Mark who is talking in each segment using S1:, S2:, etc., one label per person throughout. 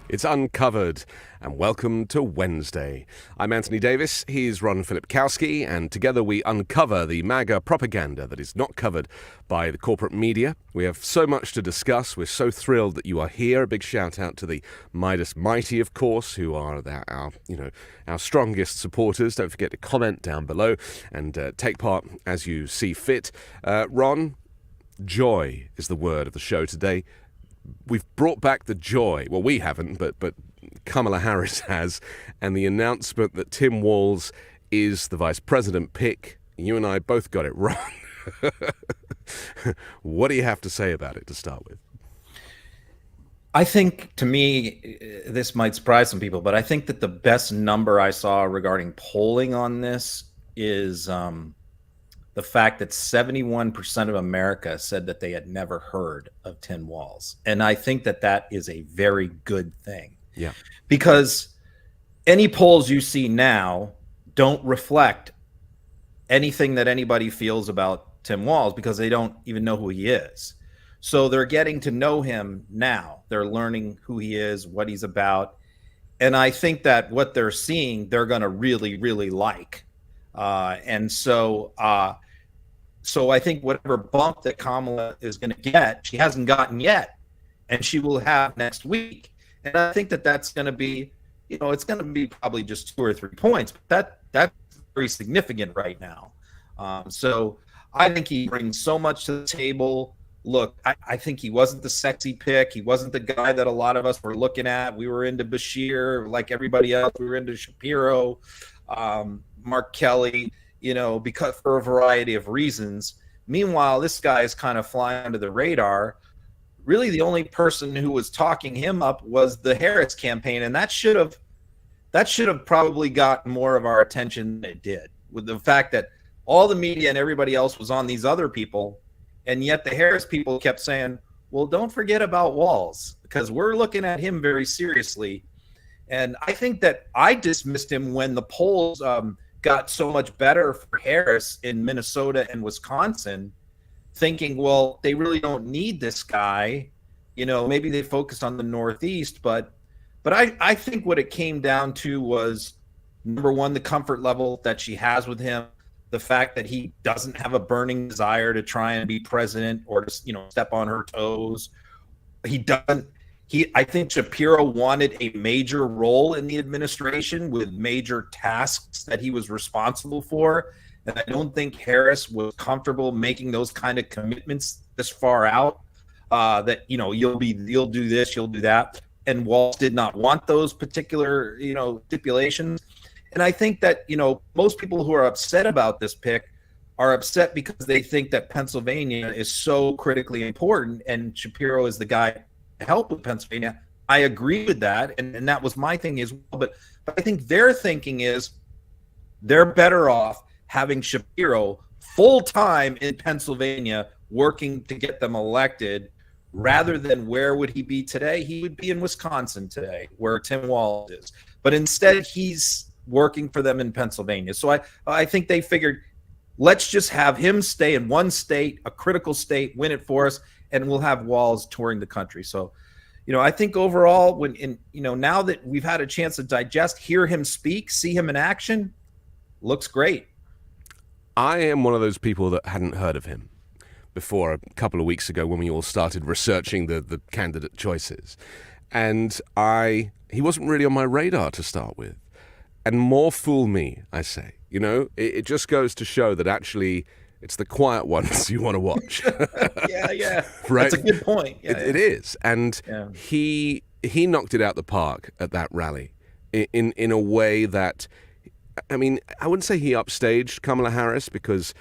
S1: It's Uncovered, and welcome to Wednesday. I'm Anthony Davis, he's Ron Filipkowski, and together we uncover the MAGA propaganda that is not covered by the corporate media. We have so much to discuss. We're so thrilled that you are here. A big shout out to the Midas Mighty, of course, who are our strongest supporters. Don't forget to comment down below and take part as you see fit. Ron, joy is the word of the show today. We've brought back the joy. Well, we haven't, but Kamala Harris has. And the announcement that Tim Walz is the vice president pick, you and I both got it wrong. What do you have to say about it to start with?
S2: I think, to me, this might surprise some people, but I think that the best number I saw regarding polling on this is the fact that 71% of America said that they had never heard of Tim Walz. And I think that that is a very good thing.
S1: Yeah.
S2: Because any polls you see now don't reflect anything that anybody feels about Tim Walz because they don't even know who he is. So they're getting to know him now. They're learning who he is, what he's about. And I think that what they're seeing, they're going to really, really like. So I think whatever bump that Kamala is going to get, she hasn't gotten yet, and she will have next week. And I think that that's going to be, it's going to be probably just 2 or 3 points, but that's very significant right now. So I think he brings so much to the table. Look, I think he wasn't the sexy pick. He wasn't the guy that a lot of us were looking at. We were into Bashir, like everybody else. We were into Shapiro, Mark Kelly, because for a variety of reasons. Meanwhile, this guy is kind of flying under the radar. Really, the only person who was talking him up was the Harris campaign, and that should have probably gotten more of our attention than it did, with the fact that all the media and everybody else was on these other people, and yet the Harris people kept saying, well, don't forget about Walz, because we're looking at him very seriously. And I think that I dismissed him when the polls got so much better for Harris in Minnesota and Wisconsin, thinking, well, they really don't need this guy. Maybe they focused on the Northeast, but I think what it came down to was, number one, the comfort level that she has with him, the fact that he doesn't have a burning desire to try and be president or to, step on her toes. He doesn't. I think Shapiro wanted a major role in the administration with major tasks that he was responsible for. And I don't think Harris was comfortable making those kind of commitments this far out, that, you'll do this, you'll do that. And Walz did not want those particular, stipulations. And I think that, most people who are upset about this pick are upset because they think that Pennsylvania is so critically important and Shapiro is the guy help with Pennsylvania. I agree with that, and that was my thing as well. But I think their thinking is they're better off having Shapiro full-time in Pennsylvania working to get them elected, rather than where would he be today? He would be in Wisconsin today, where Tim Walz is. But instead, he's working for them in Pennsylvania. So I think they figured, let's just have him stay in one state, a critical state, win it for us, and we'll have Walz touring the country. So, I think overall, now that we've had a chance to digest, hear him speak, see him in action, looks great.
S1: I am one of those people that hadn't heard of him before a couple of weeks ago when we all started researching the candidate choices. And he wasn't really on my radar to start with. And more fool me, I say. It just goes to show that actually it's the quiet ones you want to watch.
S2: Yeah.
S1: Right?
S2: That's a good point.
S1: It is. And he knocked it out the park at that rally in a way that, I mean, I wouldn't say he upstaged Kamala Harris because,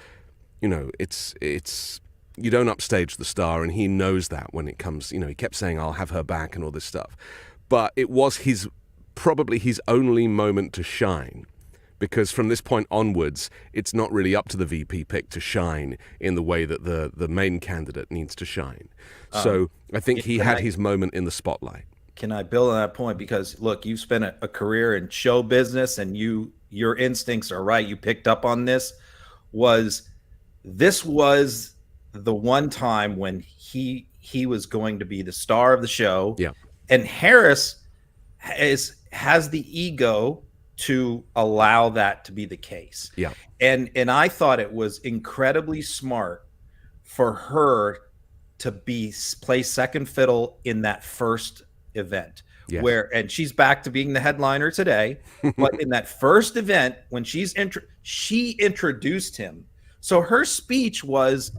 S1: it's you don't upstage the star, and he knows that when it comes, he kept saying, I'll have her back and all this stuff. But it was probably his only moment to shine. Because from this point onwards, it's not really up to the VP pick to shine in the way that the main candidate needs to shine. So I think he had his moment in the spotlight.
S2: Can I build on that point? Because, look, you've spent a career in show business, and your instincts are right. You picked up on this. This was the one time when he was going to be the star of the show.
S1: Yeah.
S2: And Harris has the ego to allow that to be the case.
S1: Yeah.
S2: And I thought it was incredibly smart for her to play second fiddle in that first event.
S1: Yes.
S2: And she's back to being the headliner today, but in that first event when she introduced him. So her speech was,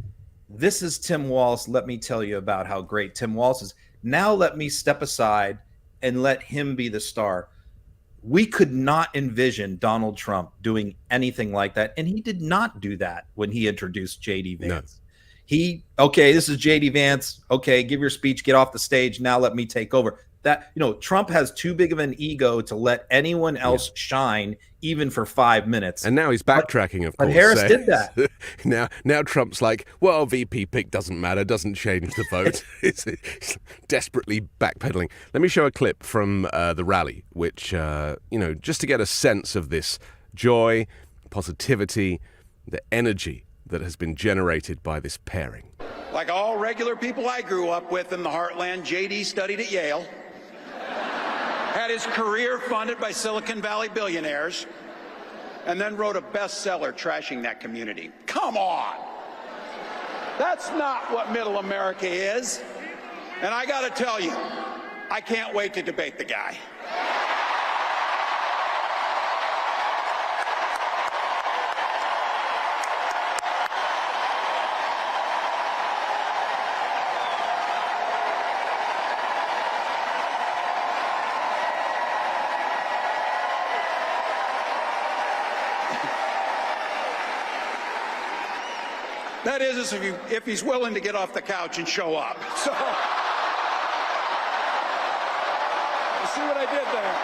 S2: "This is Tim Walz. Let me tell you about how great Tim Walz is. Now let me step aside and let him be the star." We could not envision Donald Trump doing anything like that, and he did not do that when he introduced JD Vance. No. Okay, this is JD Vance. Okay, give your speech, get off the stage. Now let me take over. That, Trump has too big of an ego to let anyone else shine, even for 5 minutes.
S1: And now he's backtracking, of course.
S2: But Harris did that.
S1: Now Trump's like, well, VP pick doesn't matter, doesn't change the vote. It's desperately backpedaling. Let me show a clip from the rally, which, just to get a sense of this joy, positivity, the energy that has been generated by this pairing.
S3: Like all regular people I grew up with in the heartland, JD studied at Yale, had his career funded by Silicon Valley billionaires, and then wrote a bestseller trashing that community. Come on! That's not what middle America is. And I gotta tell you, I can't wait to debate the guy. That is, if he's willing to get off the couch and show up. So, you see what I did there?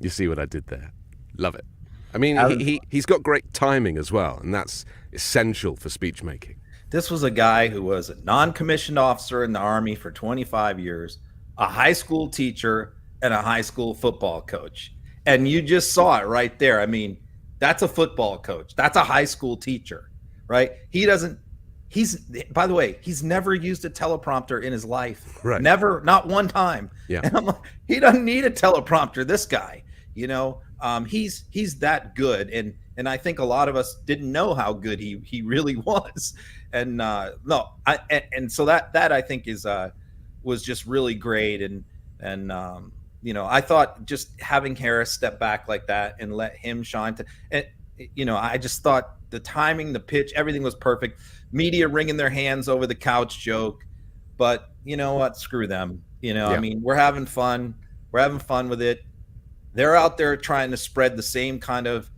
S1: You see what I did there? Love it. I mean, he's got great timing as well, and that's essential for speech making.
S2: This was a guy who was a non-commissioned officer in the Army for 25 years, a high school teacher, and a high school football coach. And you just saw it right there. I mean, that's a football coach. That's a high school teacher, right? By the way, he's never used a teleprompter in his life.
S1: Right.
S2: Never, not one time.
S1: Yeah.
S2: And I'm like, he doesn't need a teleprompter, this guy. He's that good. And I think a lot of us didn't know how good he really was. And so that I think was just really great. And I thought just having Harris step back like that and let him shine. I just thought the timing, the pitch, everything was perfect. Media wringing their hands over the couch joke, but you know what? Screw them. I mean, we're having fun. We're having fun with it. They're out there trying to spread the same kind of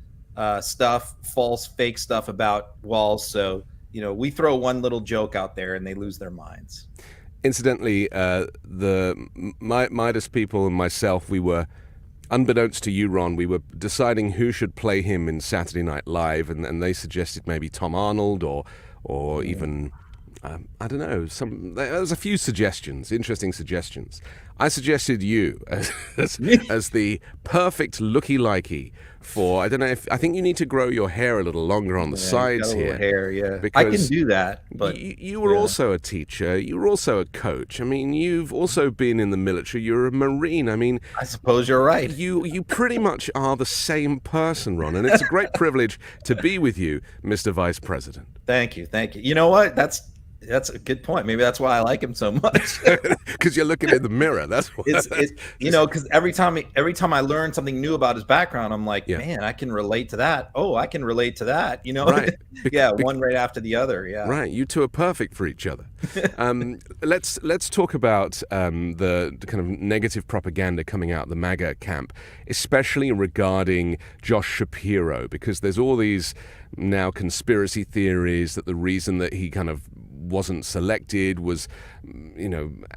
S2: stuff, false, fake stuff about Walz. So, we throw one little joke out there and they lose their minds.
S1: Incidentally, the Midas people and myself, we were, unbeknownst to you, Ron, we were deciding who should play him in Saturday Night Live, and they suggested maybe Tom Arnold or even, I don't know, there was a few suggestions, interesting suggestions. I suggested you as the perfect looky-likey for, I don't know, I think you need to grow your hair a little longer on the sides here.
S2: Hair, yeah.
S1: Because
S2: I can do that. But
S1: you were also a teacher. You were also a coach. I mean, you've also been in the military. You're a Marine. I mean,
S2: I suppose you're right.
S1: You pretty much are the same person, Ron, and it's a great privilege to be with you, Mr. Vice President.
S2: Thank you. You know what? That's a good point. Maybe that's why I like him so much.
S1: Because you're looking in the mirror. That's why.
S2: Because every time I learn something new about his background, I'm like, man, I can relate to that. Oh, I can relate to that.
S1: Right.
S2: One right after the other. Yeah.
S1: Right. You two are perfect for each other. Let's talk about the kind of negative propaganda coming out of the MAGA camp, especially regarding Josh Shapiro, because there's all these now conspiracy theories that the reason that he kind of wasn't selected was,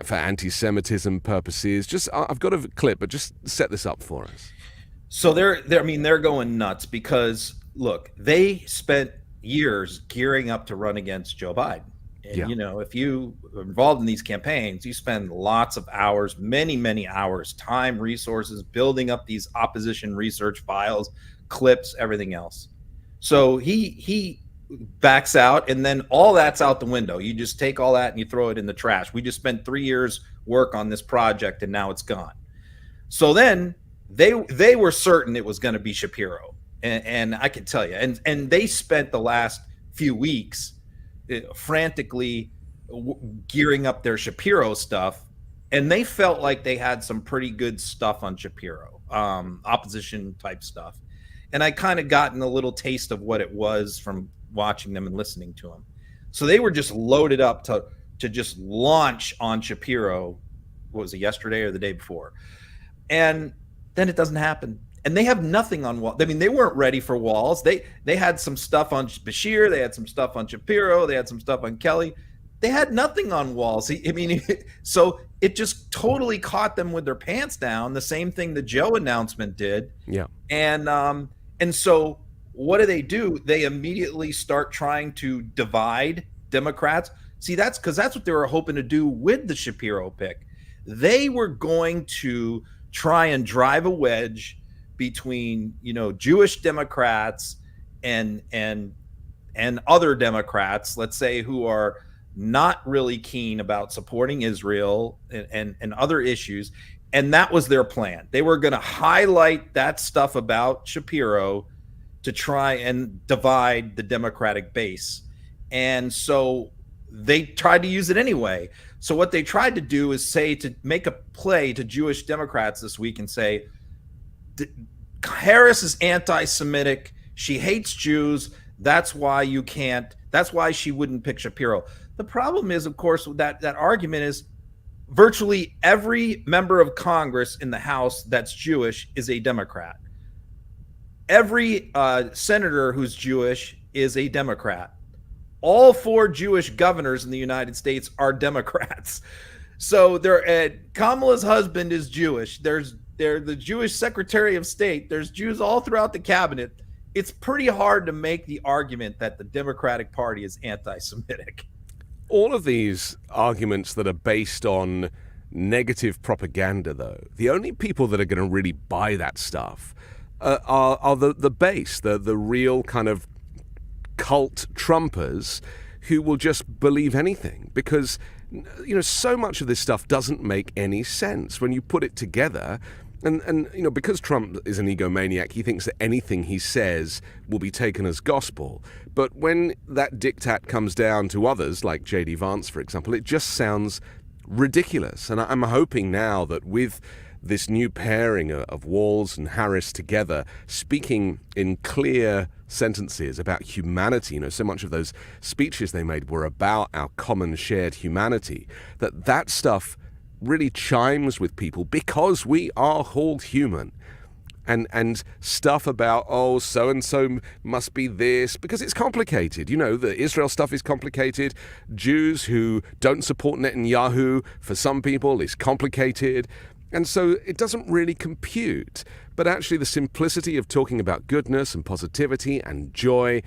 S1: for anti-Semitism purposes. I've got a clip, but just set this up for us.
S2: So they're going nuts because look, they spent years gearing up to run against Joe Biden. And, if you are involved in these campaigns, you spend lots of hours, many, many hours, time, resources, building up these opposition research files, clips, everything else. So he backs out, and then all that's out the window. You just take all that and you throw it in the trash. We just spent 3 years work on this project and now it's gone. So then they were certain it was going to be Shapiro, and I can tell you, and they spent the last few weeks frantically gearing up their Shapiro stuff, and they felt like they had some pretty good stuff on Shapiro, opposition type stuff. And I kind of gotten a little taste of what it was from watching them and listening to them. So they were just loaded up to just launch on Shapiro. What was it, yesterday or the day before? And then it doesn't happen. And they have nothing on Walz. I mean, they weren't ready for Walz. They had some stuff on Bashir. They had some stuff on Shapiro. They had some stuff on Kelly. They had nothing on Walz. I mean, so it just totally caught them with their pants down. The same thing the Joe announcement did.
S1: Yeah.
S2: And so what do? They immediately start trying to divide Democrats. See, that's because that's what they were hoping to do with the Shapiro pick. They were going to try and drive a wedge between, Jewish Democrats and other Democrats, let's say, who are not really keen about supporting Israel and other issues. And that was their plan. They were going to highlight that stuff about Shapiro to try and divide the Democratic base. And so they tried to use it anyway. So what they tried to do is to make a play to Jewish Democrats this week and say, Harris is anti-Semitic. She hates Jews. That's why she wouldn't pick Shapiro. The problem is, of course, that argument is virtually every member of Congress in the House that's Jewish is a Democrat. Every senator who's Jewish is a Democrat. All 4 Jewish governors in the United States are Democrats. So Kamala's husband is Jewish. There's the Jewish Secretary of State. There's Jews all throughout the cabinet. It's pretty hard to make the argument that the Democratic Party is anti-Semitic.
S1: All of these arguments that are based on negative propaganda, though, the only people that are going to really buy that stuff are the base, the real kind of cult Trumpers who will just believe anything, because so much of this stuff doesn't make any sense when you put it together. And because Trump is an egomaniac, he thinks that anything he says will be taken as gospel. But when that diktat comes down to others, like JD Vance, for example, it just sounds ridiculous. And I'm hoping now that with this new pairing of Walz and Harris together, speaking in clear sentences about humanity, so much of those speeches they made were about our common shared humanity, that stuff really chimes with people because we are all human. And stuff about, so-and-so must be this, because it's complicated. The Israel stuff is complicated. Jews who don't support Netanyahu, for some people, is complicated. And so it doesn't really compute. But actually the simplicity of talking about goodness and positivity and joy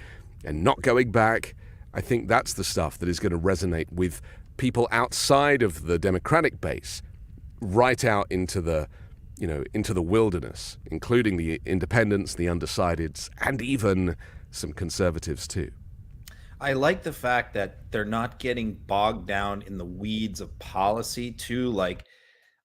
S1: and not going back, I think that's the stuff that is going to resonate with people outside of the Democratic base, right out into the wilderness, including the independents, the undecideds, and even some conservatives too.
S2: I like the fact that they're not getting bogged down in the weeds of policy too. Like,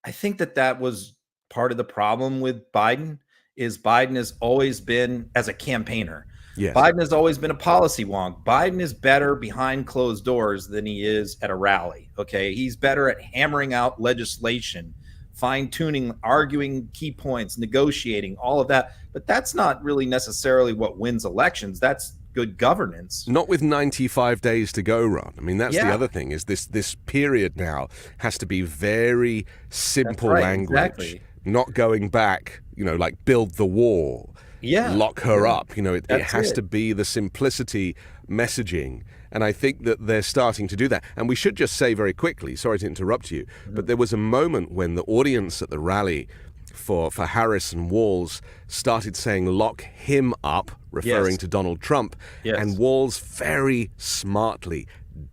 S2: I think that was part of the problem with Biden. Biden has always been, as a campaigner,
S1: yes,
S2: Biden has always been a policy wonk. Biden is better behind closed doors than he is at a rally. Okay. He's better at hammering out legislation, fine-tuning, arguing key points, negotiating, all of that. But that's not really necessarily what wins elections. That's good governance.
S1: Not with 95 days to go, Ron. I mean, that's the other thing, is this period now has to be very simple language.
S2: Exactly.
S1: Not going back, like build the wall, lock her up. It has to be the simplicity messaging. And I think that they're starting to do that. And we should just say very quickly, sorry to interrupt you, but there was a moment when the audience at the rally for Harris and Walz started saying, lock him up, referring to Donald Trump.
S2: Yes.
S1: And Walz very smartly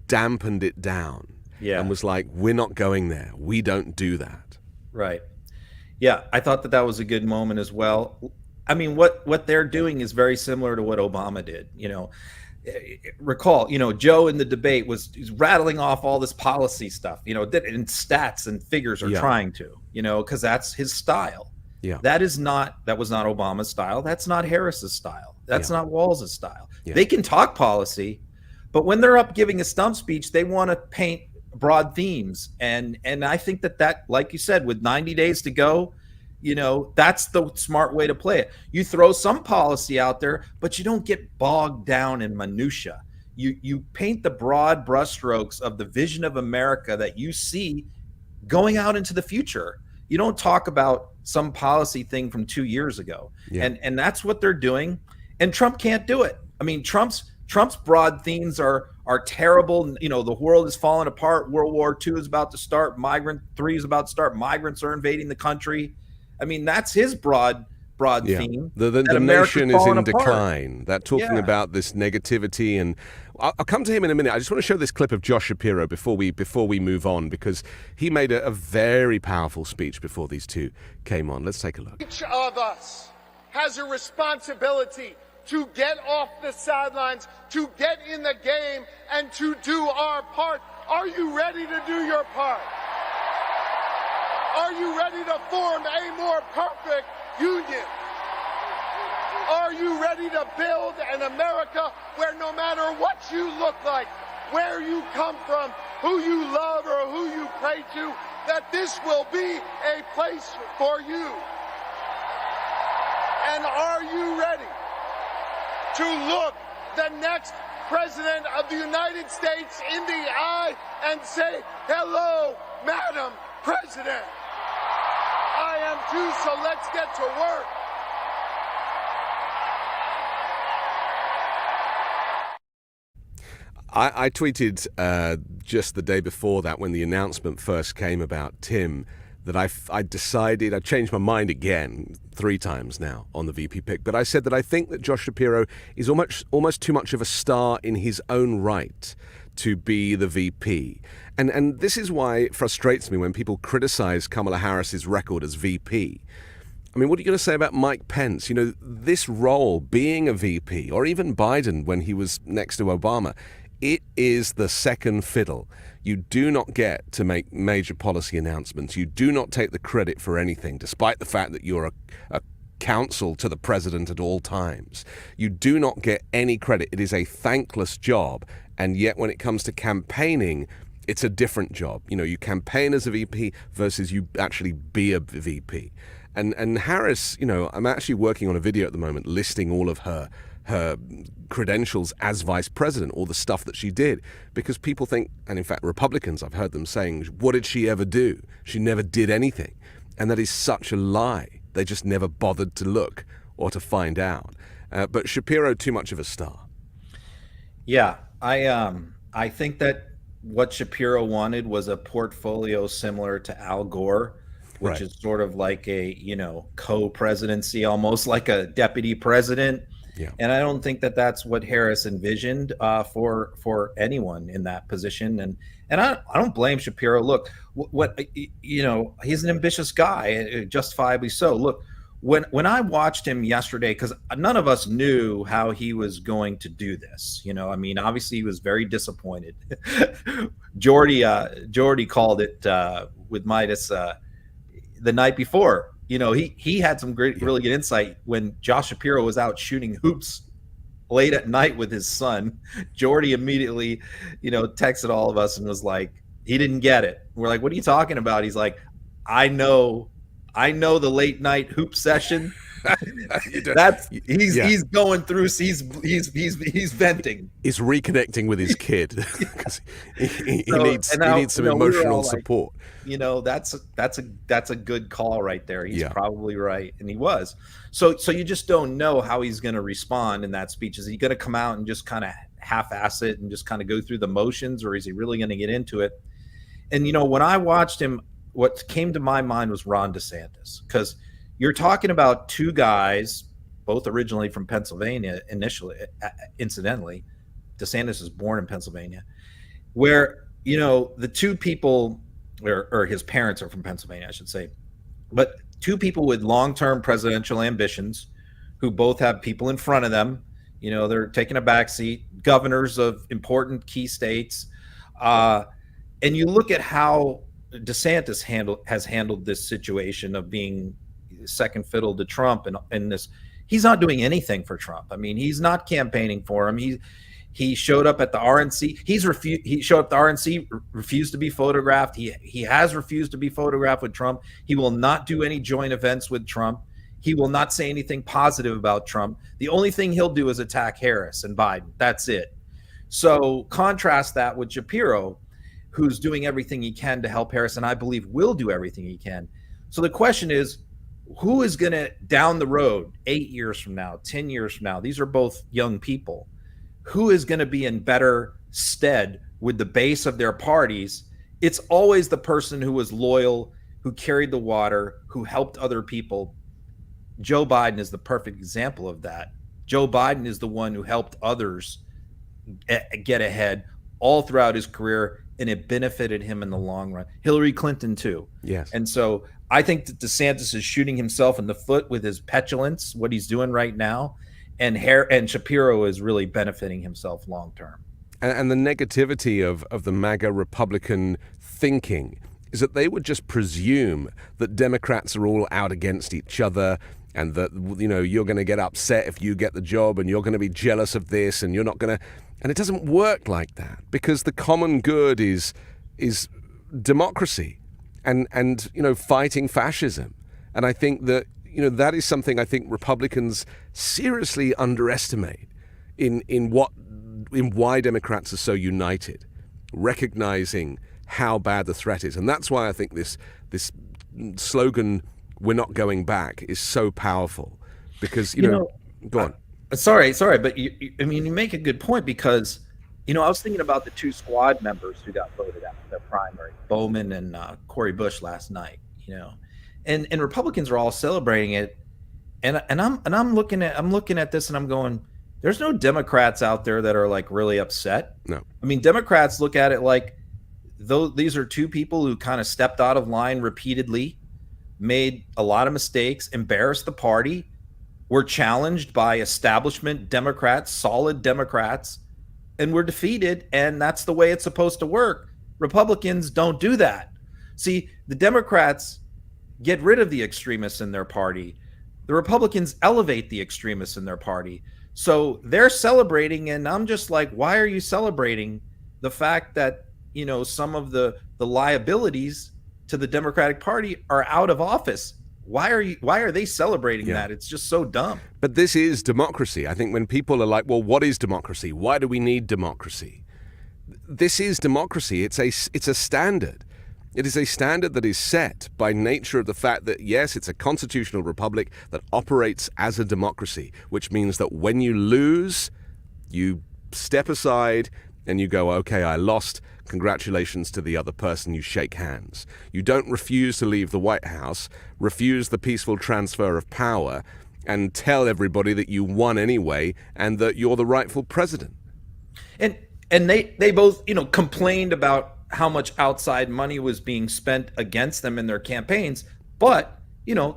S1: dampened it down and was like, we're not going there. We don't do that.
S2: Right. Yeah, I thought that was a good moment as well. I mean, what they're doing is very similar to what Obama did. recall, Joe in the debate was rattling off all this policy stuff, and stats and figures are trying to, because that's his style.
S1: Yeah.
S2: That was not Obama's style. That's not Harris's style. That's not Walz's style.
S1: Yeah.
S2: They can talk policy, but when they're up giving a stump speech, they want to paint broad themes. And I think that, like you said, with 90 days to go, that's the smart way to play it. You throw some policy out there, but you don't get bogged down in minutia. You paint the broad brushstrokes of the vision of America that you see going out into the future. You don't talk about some policy thing from 2 years ago.
S1: Yeah.
S2: And that's what they're doing. And Trump can't do it. I mean, Trump's broad themes are terrible. The world is falling apart. World War II is about to start. Migrant 3 is about to start. Migrants are invading the country. I mean, that's his broad theme.
S1: The nation is in decline. That talking about this negativity, and I'll come to him in a minute. I just want to show this clip of Josh Shapiro before we move on, because he made a very powerful speech before these two came on. Let's take a look.
S4: Each of us has a responsibility to get off the sidelines, to get in the game, and to do our part. Are you ready to do your part? Are you ready to form a more perfect union? Are you ready to build an America where no matter what you look like, where you come from, who you love or who you pray to, that this will be a place for you? And are you ready to look the next President of the United States in the eye and say, "Hello, Madam President. I am too, so let's get to work."
S1: I tweeted just the day before that, when the announcement first came about Tim, that I decided, I changed my mind again 3 times now on the VP pick, but I said that I think that Josh Shapiro is almost too much of a star in his own right to be the VP. And this is why it frustrates me when people criticize Kamala Harris's record as VP. I mean, what are you going to say about Mike Pence? This role, being a VP, or even Biden when he was next to Obama, it is the second fiddle. You do not get to make major policy announcements. You do not take the credit for anything, despite the fact that you're a counsel to the president at all times. You do not get any credit. It is a thankless job. And yet when it comes to campaigning, it's a different job. You campaign as a VP versus you actually be a VP. And Harris, I'm actually working on a video at the moment listing all of her credentials as vice president, all the stuff that she did, because people think, and in fact Republicans, I've heard them saying, what did she ever do? She never did anything. And that is such a lie. They just never bothered to look or to find out. But Shapiro, too much of a star.
S2: Yeah, I think that what Shapiro wanted was a portfolio similar to Al Gore, which is sort of like a, co-presidency, almost like a deputy president.
S1: Yeah.
S2: And I don't think that that's what Harris envisioned for anyone in that position. And I don't blame Shapiro. Look, he's an ambitious guy, justifiably so. Look, when I watched him yesterday, because none of us knew how he was going to do this. Obviously he was very disappointed. Jordy called it with Midas the night before. He had some really good insight when Josh Shapiro was out shooting hoops late at night with his son. Jordy immediately, texted all of us and was like, he didn't get it. We're like, what are you talking about? He's like, I know the late night hoop session. He's going through. He's venting.
S1: He's reconnecting with his kid because he needs some emotional support.
S2: That's a good call right there. He's probably right, and he was. So you just don't know how he's going to respond in that speech. Is he going to come out and just kind of half-ass it and just kind of go through the motions, or is he really going to get into it? And when I watched him, what came to my mind was Ron DeSantis, because you're talking about two guys, both originally from Pennsylvania incidentally. DeSantis was born in Pennsylvania, where, the two people, or his parents are from Pennsylvania, I should say, but two people with long-term presidential ambitions who both have people in front of them, They're taking a backseat. Governors of important key states, and you look at how DeSantis has handled this situation of being second fiddle to Trump, and this, he's not doing anything for Trump. I mean, he's not campaigning for him. He showed up at the RNC. He showed up at the RNC, refused to be photographed. He has refused to be photographed with Trump. He will not do any joint events with Trump. He will not say anything positive about Trump. The only thing he'll do is attack Harris and Biden. That's it. So contrast that with Shapiro, who's doing everything he can to help Harris, and I believe will do everything he can. So the question is, who is going to, down the road, 8 years from now, 10 years from now, these are both young people, who is going to be in better stead with the base of their parties? It's always the person who was loyal, who carried the water, who helped other people. Joe Biden is the perfect example of that. Joe Biden is the one who helped others get ahead all throughout his career, and it benefited him in the long run. Hillary Clinton too.
S1: Yes.
S2: And so I think that DeSantis is shooting himself in the foot with his petulance, what he's doing right now, and Shapiro is really benefiting himself long term.
S1: And the negativity of the MAGA Republican thinking is that they would just presume that Democrats are all out against each other, and that, you're going to get upset if you get the job, and you're going to be jealous of this, and you're not going to. And it doesn't work like that, because the common good is democracy and fighting fascism. And I think that that is something I think Republicans seriously underestimate in why Democrats are so united, recognizing how bad the threat is. And that's why I think this slogan, "We're not going back," is so powerful, because go on.
S2: Sorry, but you make a good point, because I was thinking about the two squad members who got voted out in their primary, Bowman and Cori Bush last night. And Republicans are all celebrating it, and I'm looking at this and I'm going, there's no Democrats out there that are like really upset.
S1: No,
S2: I mean, Democrats look at it like, though these are two people who kind of stepped out of line repeatedly, made a lot of mistakes, embarrassed the party, were challenged by establishment Democrats, solid Democrats, and were defeated, and that's the way it's supposed to work. Republicans don't do that. See, the Democrats get rid of the extremists in their party. The Republicans elevate the extremists in their party. So they're celebrating, and I'm just like, why are you celebrating the fact that, some of the liabilities to the Democratic Party are out of office? Why are they celebrating that? It's just so dumb.
S1: But this is democracy. I think when people are like, well, what is democracy? Why do we need democracy? This is democracy. It's a standard. It is a standard that is set by nature of the fact that, yes, it's a constitutional republic that operates as a democracy, which means that when you lose, you step aside and you go, okay, I lost. Congratulations to the other person. You shake hands. You don't refuse to leave the White House, refuse the peaceful transfer of power, and tell everybody that you won anyway and that you're the rightful president.
S2: And they both, complained about how much outside money was being spent against them in their campaigns. But,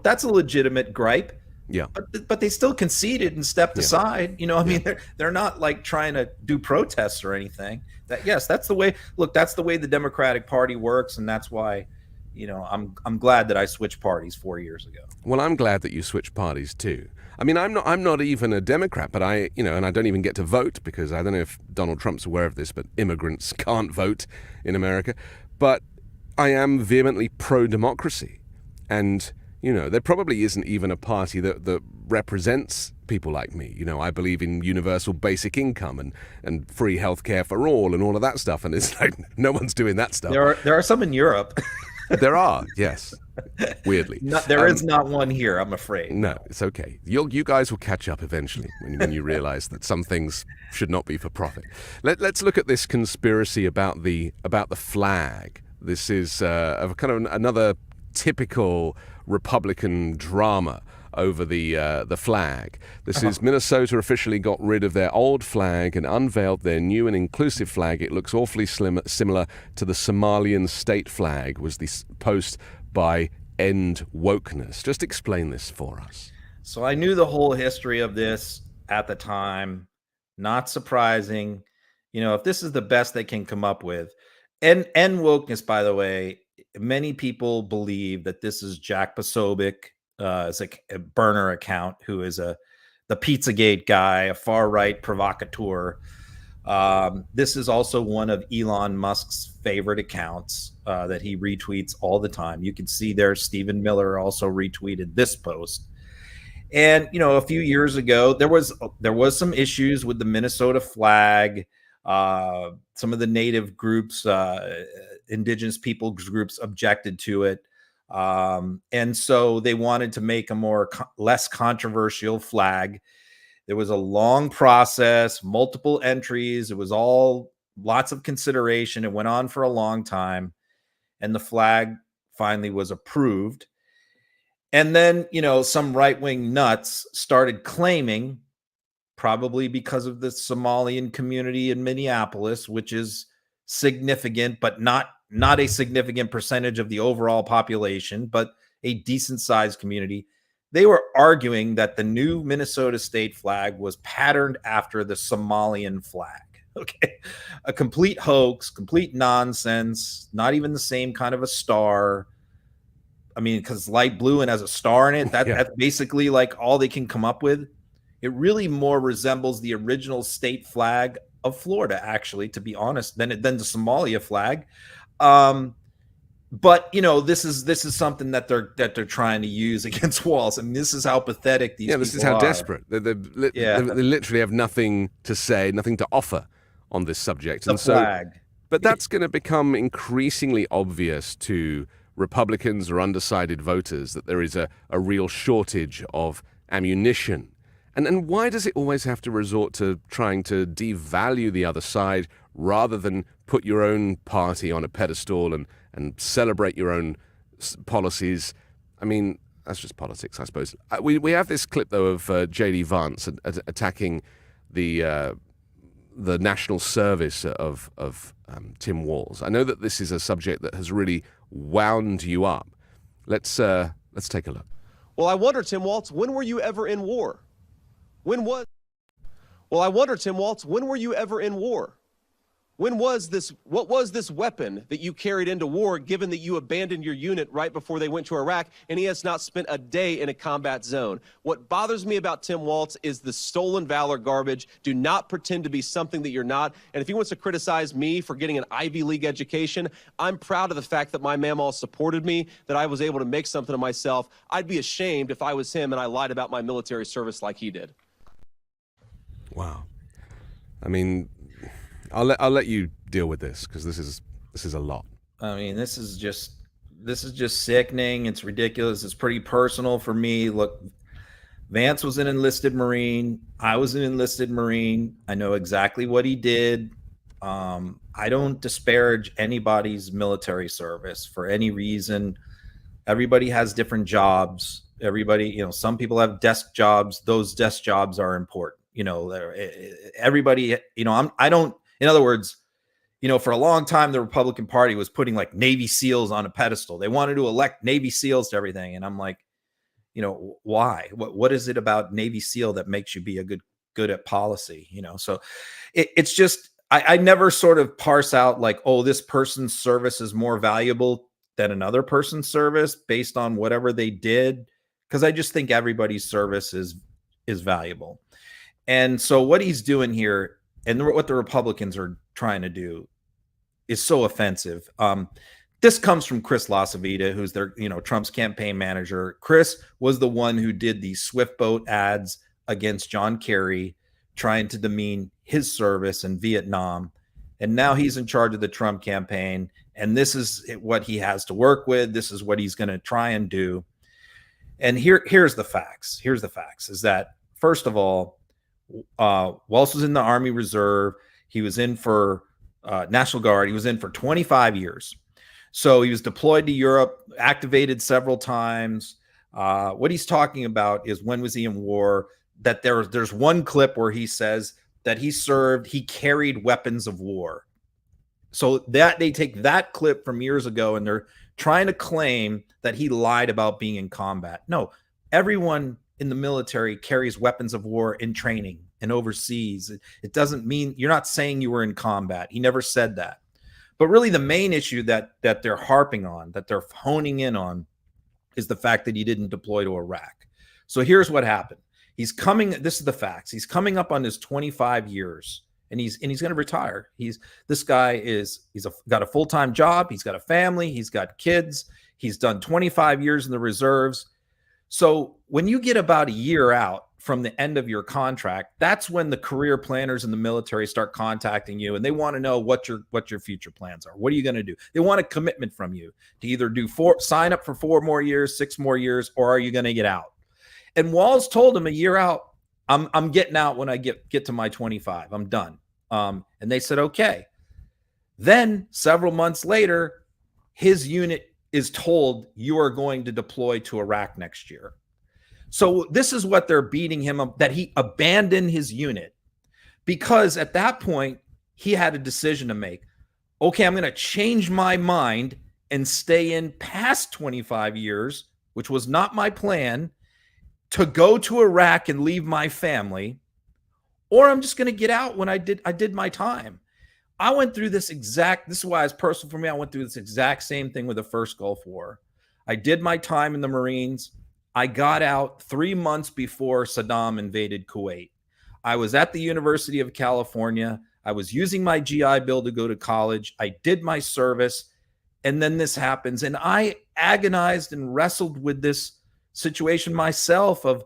S2: that's a legitimate gripe.
S1: Yeah.
S2: But they still conceded and stepped aside. They're not like trying to do protests or anything. That's the way. Look, that's the way the Democratic Party works, and that's why, I'm glad that I switched parties 4 years ago.
S1: Well, I'm glad that you switched parties too. I mean, I'm not even a Democrat, but and I don't even get to vote, because I don't know if Donald Trump's aware of this, but immigrants can't vote in America. But I am vehemently pro-democracy, and there probably isn't even a party that represents people like me. I believe in universal basic income and free healthcare for all and all of that stuff. And it's like, no one's doing that stuff.
S2: There are some in Europe.
S1: There are, yes. Weirdly.
S2: There is not one here, I'm afraid.
S1: No, it's okay. You guys will catch up eventually when you realize that some things should not be for profit. Let's look at this conspiracy about the flag. This is kind of another typical Republican drama over the flag. This is Minnesota officially got rid of their old flag and unveiled their new and inclusive flag. It looks awfully similar to the Somalian state flag, was the post by End Wokeness. Just explain this for us.
S2: So I knew the whole history of this at the time. Not surprising. If this is the best they can come up with, and wokeness, by the way, many people believe that this is Jack Posobiec, as a burner account, who is the Pizzagate guy, a far right provocateur. This is also one of Elon Musk's favorite accounts that he retweets all the time. You can see there Stephen Miller also retweeted this post. And a few years ago, there was some issues with the Minnesota flag. Some of the native groups, indigenous people groups, objected to it, and so they wanted to make a less controversial flag. There was a long process, multiple entries. It was all lots of consideration. It went on for a long time, and the flag finally was approved. And then, some right-wing nuts started claiming, probably because of the Somalian community in Minneapolis, which is significant, but not a significant percentage of the overall population, but a decent-sized community. They were arguing that the new Minnesota state flag was patterned after the Somalian flag. Okay, a complete hoax, complete nonsense, not even the same kind of a star. I mean, because light blue and has a star in it, that's basically like all they can come up with. It really more resembles the original state flag of Florida, actually, to be honest, than the Somalia flag. But this is something that they're trying to use against Walz. I mean, this is how pathetic these.
S1: This is how desperate they literally have nothing to say, nothing to offer on this subject.
S2: The flag.
S1: But that's going to become increasingly obvious to Republicans or undecided voters that there is a real shortage of ammunition. And why does it always have to resort to trying to devalue the other side rather than put your own party on a pedestal and celebrate your own policies? I mean, that's just politics, I suppose. We have this clip, though, of JD Vance attacking the national service of Tim Walz. I know that this is a subject that has really wound you up. Let's take a look.
S5: Well, I wonder, Tim Walz, when were you ever in war? Well, I wonder, Tim Walz, when were you ever in war? What was this weapon that you carried into war, given that you abandoned your unit right before they went to Iraq, and he has not spent a day in a combat zone? What bothers me about Tim Walz is the stolen valor garbage. Do not pretend to be something that you're not. And if he wants to criticize me for getting an Ivy League education, I'm proud of the fact that my mamaw supported me, that I was able to make something of myself. I'd be ashamed if I was him and I lied about my military service like he did.
S1: Wow. I mean, I'll let you deal with this, because this is a lot.
S2: I mean, this is just sickening. It's ridiculous. It's pretty personal for me. Look, Vance was an enlisted Marine. I was an enlisted Marine. I know exactly what he did. I don't disparage anybody's military service for any reason. Everybody has different jobs. Everybody, some people have desk jobs. Those desk jobs are important. Everybody, in other words, for a long time, the Republican Party was putting like Navy SEALs on a pedestal. They wanted to elect Navy SEALs to everything. And I'm like, why? What is it about Navy SEAL that makes you be good at policy? So it's just, I never sort of parse out like, oh, this person's service is more valuable than another person's service based on whatever they did. Because I just think everybody's service is valuable. And so what he's doing here, and what the Republicans are trying to do, is so offensive. This comes from Chris LaCivita, who's their, Trump's campaign manager. Chris was the one who did the Swift boat ads against John Kerry, trying to demean his service in Vietnam. And now he's in charge of the Trump campaign. And this is what he has to work with. This is what he's going to try and do. And here's the facts. Here's the facts is that, first of all, Walz was in the Army Reserve. He was in for National Guard. He was in for 25 years. So he was deployed to Europe, activated several times. What he's talking about is, when was he in war? That there's one clip where he says that he carried weapons of war. So that they take that clip from years ago, and they're trying to claim that he lied about being in combat. No, everyone in the military carries weapons of war in training and overseas. It doesn't mean you're not saying you were in combat. He never said that. But really the main issue that they're harping on, that they're honing in on, is the fact that he didn't deploy to Iraq. So here's what happened. He's coming, this is the facts. He's coming up on his 25 years and he's going to retire. This guy got a full-time job. He's got a family. He's got kids. He's done 25 years in the reserves. So when you get about a year out from the end of your contract, that's when the career planners in the military start contacting you, and they want to know what your future plans are. What are you going to do? They want a commitment from you to either sign up for 4 more years, 6 more years, or are you going to get out? And Walz told him a year out, I'm getting out when I get to my 25. I'm done. And they said, okay. Then several months later, his unit is told you are going to deploy to Iraq next year. So this is what they're beating him up, that he abandoned his unit, because at that point he had a decision to make. Okay, I'm going to change my mind and stay in past 25 years, which was not my plan, to go to Iraq and leave my family, or I'm just going to get out when I did my time. I went through this is why it's personal for me. I went through this exact same thing with the first Gulf War. I did my time in the Marines. I got out 3 months before Saddam invaded Kuwait. I was at the University of California. I was using my GI Bill to go to college. I did my service. And then this happens. And I agonized and wrestled with this situation myself of,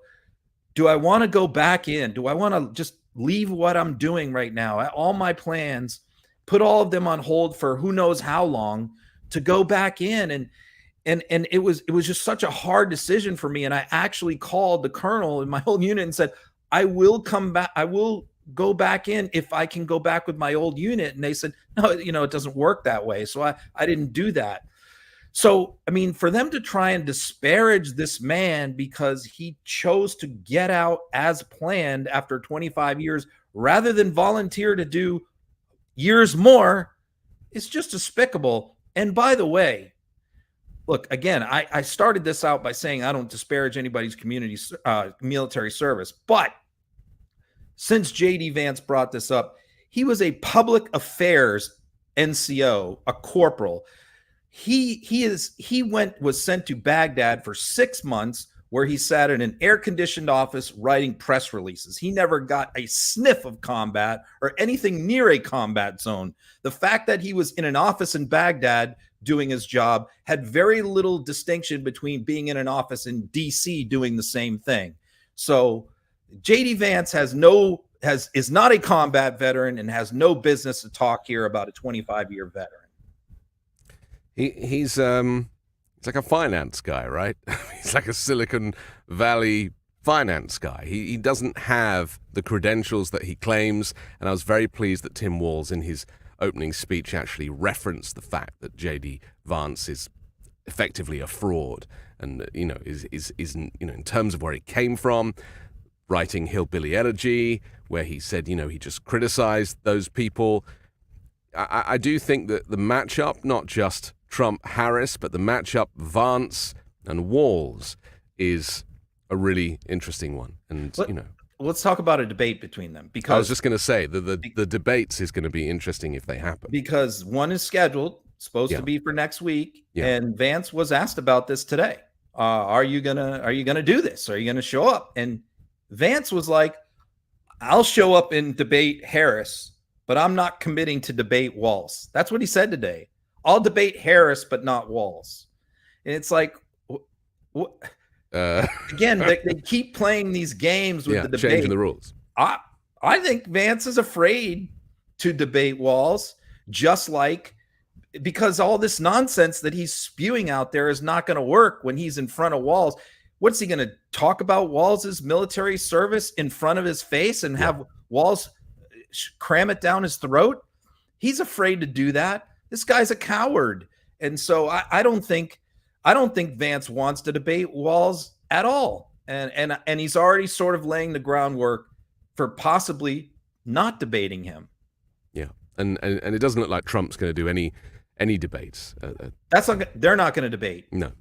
S2: do I want to go back in? Do I want to just leave what I'm doing right now, all my plans, put all of them on hold for who knows how long, to go back in? And it was just such a hard decision for me. And I actually called the colonel in my whole unit and said, I will come back. I will go back in if I can go back with my old unit. And they said, no, it doesn't work that way. So I didn't do that. So, I mean, for them to try and disparage this man because he chose to get out as planned after 25 years rather than volunteer to do years more, is just despicable. And by the way, look, again, I started this out by saying I don't disparage anybody's military service. But since JD Vance brought this up, he was a public affairs NCO, a corporal. He was sent to Baghdad for 6 months, where he sat in an air-conditioned office writing press releases. He never got a sniff of combat or anything near a combat zone. The fact that he was in an office in Baghdad doing his job had very little distinction between being in an office in DC doing the same thing. So JD Vance is not a combat veteran and has no business to talk here about a 25-year veteran.
S1: He's like a finance guy, right? He's like a Silicon Valley finance guy. He doesn't have the credentials that he claims, and I was very pleased that Tim Walz in his opening speech actually referenced the fact that JD Vance is effectively a fraud, and is in terms of where he came from, writing Hillbilly Elegy, where he said he just criticized those people. I do think that the matchup, not just Trump-Harris, but the matchup Vance and Walz is a really interesting one. And
S2: let's talk about a debate between them, because
S1: I was just going to say the debates is going to be interesting if they happen, because
S2: one is supposed to be for next week, and Vance was asked about this today. Are you gonna do this? Are you gonna show up? And Vance was like, I'll show up and debate Harris, but I'm not committing to debate Walz. That's what he said today. I'll debate Harris, but not Walz. And it's like, again, they keep playing these games with the debate.
S1: Changing the rules.
S2: I think Vance is afraid to debate Walz, because all this nonsense that he's spewing out there is not going to work when he's in front of Walz. What's he going to talk about Walz's military service in front of his face and have Walz cram it down his throat? He's afraid to do that. This guy's a coward. And so I don't think Vance wants to debate Walz at all. And he's already sort of laying the groundwork for possibly not debating him.
S1: Yeah. And it doesn't look like Trump's going to do any debates.
S2: They're not going to debate.
S1: No.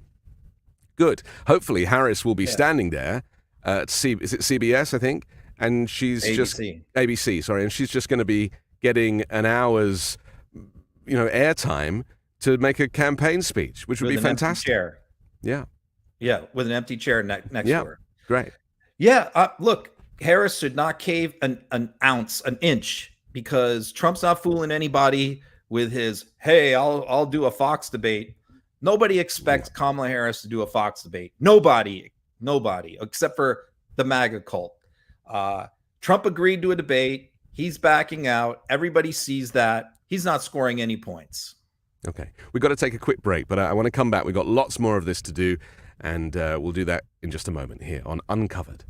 S1: Good. Hopefully Harris will be standing there is it CBS, I think? And she's just ABC, sorry, and she's just going to be getting an hour's, airtime to make a campaign speech, which would be fantastic.
S2: Chair.
S1: Yeah,
S2: with an empty chair next to her.
S1: Great.
S2: Yeah, look, Harris should not cave an inch, because Trump's not fooling anybody with his, hey, I'll do a Fox debate. Nobody expects Kamala Harris to do a Fox debate. Nobody, except for the MAGA cult. Trump agreed to a debate. He's backing out. Everybody sees that. He's not scoring any points.
S1: Okay. We've got to take a quick break, but I want to come back. We've got lots more of this to do, and we'll do that in just a moment here on Uncovered.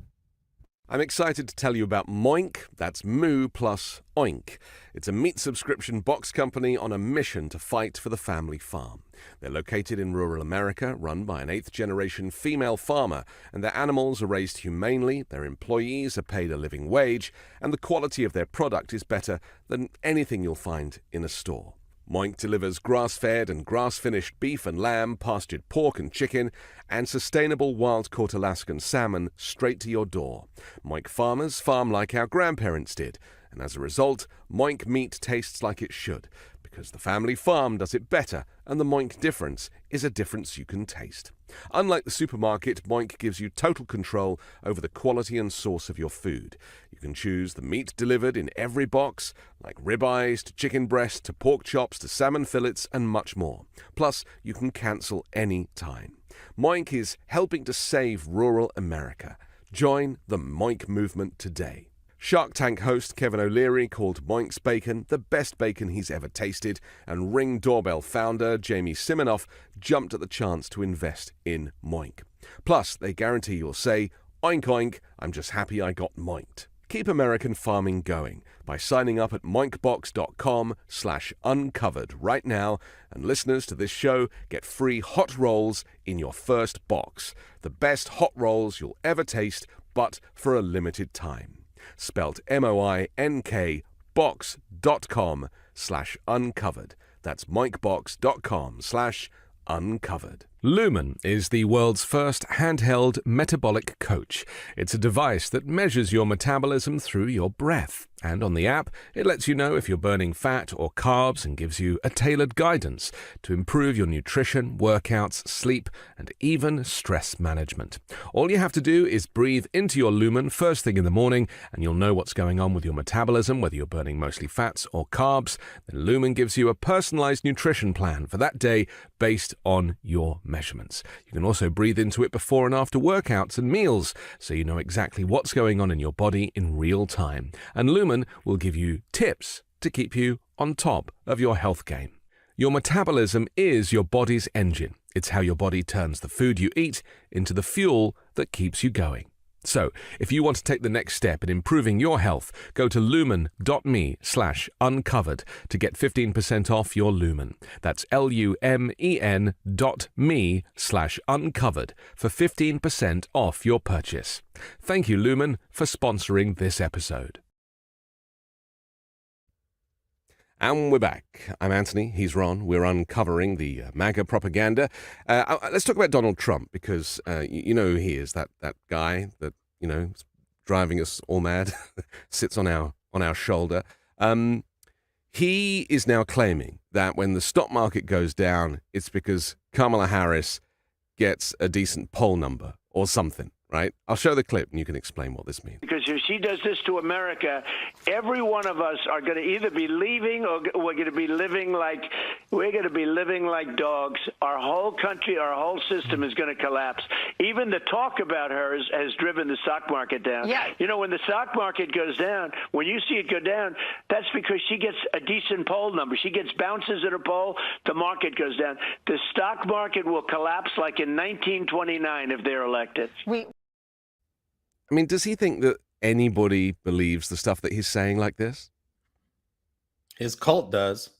S1: I'm excited to tell you about Moink. That's Moo plus Oink. It's a meat subscription box company on a mission to fight for the family farm. They're located in rural America, run by an 8th-generation female farmer, and their animals are raised humanely, their employees are paid a living wage, and the quality of their product is better than anything you'll find in a store. Moink delivers grass-fed and grass-finished beef and lamb, pastured pork and chicken, and sustainable wild-caught Alaskan salmon straight to your door. Moink farmers farm like our grandparents did, and as a result, Moink meat tastes like it should, because the family farm does it better, and the Moink difference is a difference you can taste. Unlike the supermarket, Moink gives you total control over the quality and source of your food. You can choose the meat delivered in every box, like ribeyes to chicken breast to pork chops to salmon fillets and much more. Plus, you can cancel any time. Moink is helping to save rural America. Join the Moink movement today. Shark Tank host Kevin O'Leary called Moink's bacon the best bacon he's ever tasted, and Ring Doorbell founder Jamie Siminoff jumped at the chance to invest in Moink. Plus, they guarantee you'll say, "Oink oink, I'm just happy I got moinked." Keep American farming going by signing up at moinkbox.com/uncovered right now, and listeners to this show get free hot rolls in your first box. The best hot rolls you'll ever taste, but for a limited time. Spelt MOINK box.com/uncovered. That's moinkbox.com/uncovered. Lumen is the world's first handheld metabolic coach. It's a device that measures your metabolism through your breath. And on the app, it lets you know if you're burning fat or carbs and gives you a tailored guidance to improve your nutrition, workouts, sleep, and even stress management. All you have to do is breathe into your Lumen first thing in the morning, and you'll know what's going on with your metabolism, whether you're burning mostly fats or carbs. Then Lumen gives you a personalized nutrition plan for that day based on your measurements. You can also breathe into it before and after workouts and meals, so you know exactly what's going on in your body in real time. And Lumen will give you tips to keep you on top of your health game. Your metabolism is your body's engine. It's how your body turns the food you eat into the fuel that keeps you going. So, if you want to take the next step in improving your health, go to lumen.me/uncovered to get 15% off your Lumen. That's lumen.me/uncovered for 15% off your purchase. Thank you, Lumen, for sponsoring this episode. And we're back. I'm Anthony. He's Ron. We're uncovering the MAGA propaganda. Let's talk about Donald Trump, because you know who he is. That guy that is driving us all mad, sits on our shoulder. He is now claiming that when the stock market goes down, it's because Kamala Harris gets a decent poll number or something. Right? I'll show the clip and you can explain what this means.
S6: Because if she does this to America, every one of us are going to either be leaving or we're going to be living like dogs. Our whole country, our whole system is going to collapse. Even the talk about her has driven the stock market down.
S7: Yeah.
S6: You know, when the stock market goes down, when you see it go down, that's because she gets a decent poll number. She gets bounces at a poll, the market goes down. The stock market will collapse like in 1929 if they're elected.
S1: I mean, does he think that anybody believes the stuff that he's saying like this?
S2: His cult does.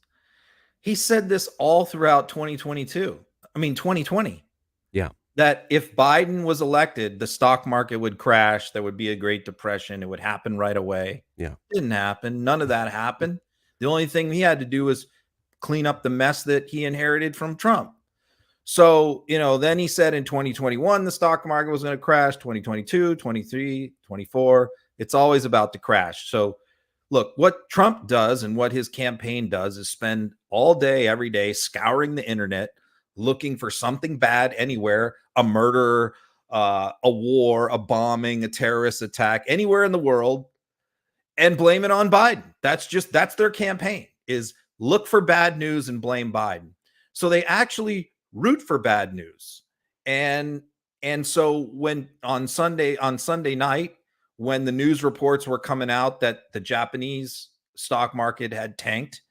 S2: He said this all throughout 2020.
S1: Yeah.
S2: That if Biden was elected, the stock market would crash. There would be a Great Depression. It would happen right away.
S1: Yeah.
S2: Didn't happen. None of that happened. The only thing he had to do was clean up the mess that he inherited from Trump. So, then he said in 2021, the stock market was going to crash, 2022, 23, 24. It's always about to crash. So look, what Trump does and what his campaign does is spend all day, every day, scouring the internet, looking for something bad anywhere, a murder, a war, a bombing, a terrorist attack, anywhere in the world, and blame it on Biden. That's their campaign, is look for bad news and blame Biden. So they actually root for bad news. And so when on Sunday night, when the news reports were coming out that the Japanese stock market had tanked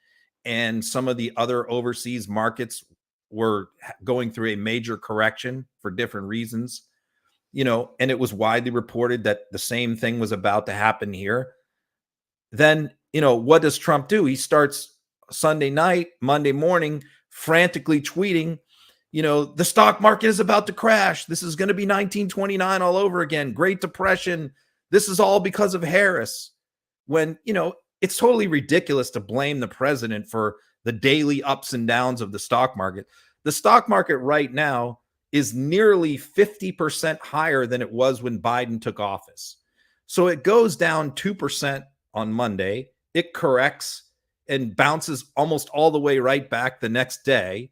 S2: and some of the other overseas markets were going through a major correction for different reasons, and it was widely reported that the same thing was about to happen here, then, what does Trump do? He starts Sunday night, Monday morning, frantically tweeting, the stock market is about to crash. This is going to be 1929 all over again. Great Depression. This is all because of Harris. When, it's totally ridiculous to blame the president for the daily ups and downs of the stock market. The stock market right now is nearly 50% higher than it was when Biden took office. So it goes down 2% on Monday. It corrects and bounces almost all the way right back the next day.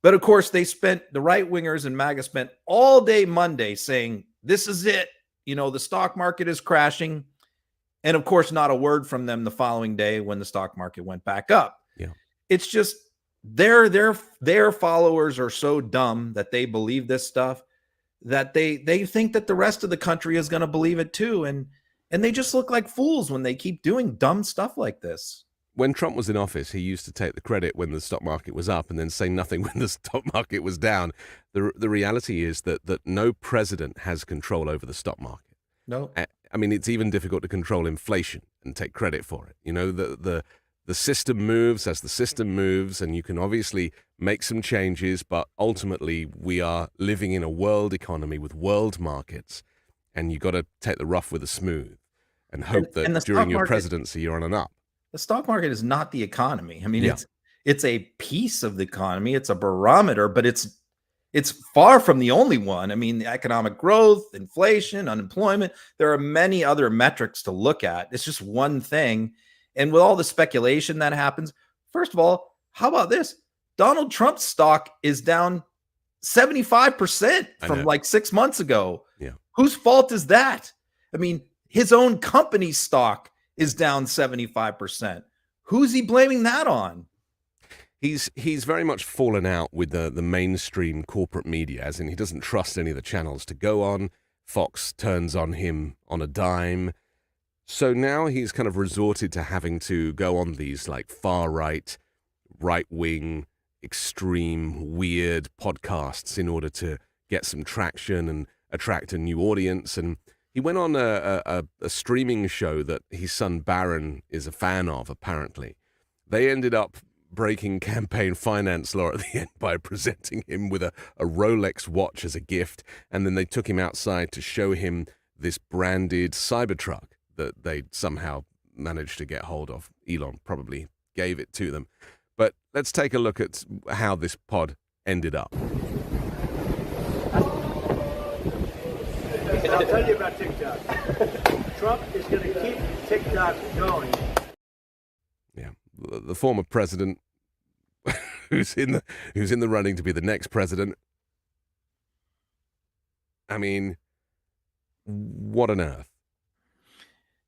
S2: But of course, the right wingers and MAGA spent all day Monday saying, this is it. The stock market is crashing. And of course, not a word from them the following day when the stock market went back up.
S1: Yeah.
S2: It's just their followers are so dumb that they believe this stuff, that they think that the rest of the country is going to believe it too. And they just look like fools when they keep doing dumb stuff like this.
S1: When Trump was in office, he used to take the credit when the stock market was up and then say nothing when the stock market was down. The reality is that no president has control over the stock market.
S2: No.
S1: I mean, it's even difficult to control inflation and take credit for it. The system moves as the system moves, and you can obviously make some changes, but ultimately we are living in a world economy with world markets, and you got to take the rough with the smooth and hope that during your presidency you're on an up.
S2: The stock market is not the economy. I mean, it's a piece of the economy. It's a barometer, but it's far from the only one. I mean, the economic growth, inflation, unemployment, there are many other metrics to look at. It's just one thing. And with all the speculation that happens, first of all, how about this? Donald Trump's stock is down 75% from like 6 months ago.
S1: Yeah.
S2: Whose fault is that? I mean, his own company's stock is down 75%. Who's he blaming that on?
S1: He's very much fallen out with the mainstream corporate media, as in he doesn't trust any of the channels to go on. Fox turns on him on a dime. So now he's kind of resorted to having to go on these like far-right, right-wing, extreme, weird podcasts in order to get some traction and attract a new audience. And he went on a streaming show that his son Barron is a fan of, apparently. They ended up breaking campaign finance law at the end by presenting him with a Rolex watch as a gift, and then they took him outside to show him this branded Cybertruck that they somehow managed to get hold of. Elon probably gave it to them. But let's take a look at how this pod ended up.
S6: And I'll tell you about TikTok. Trump is going to keep TikTok going.
S1: Yeah, the former president who's in the running to be the next president. I mean, what on earth?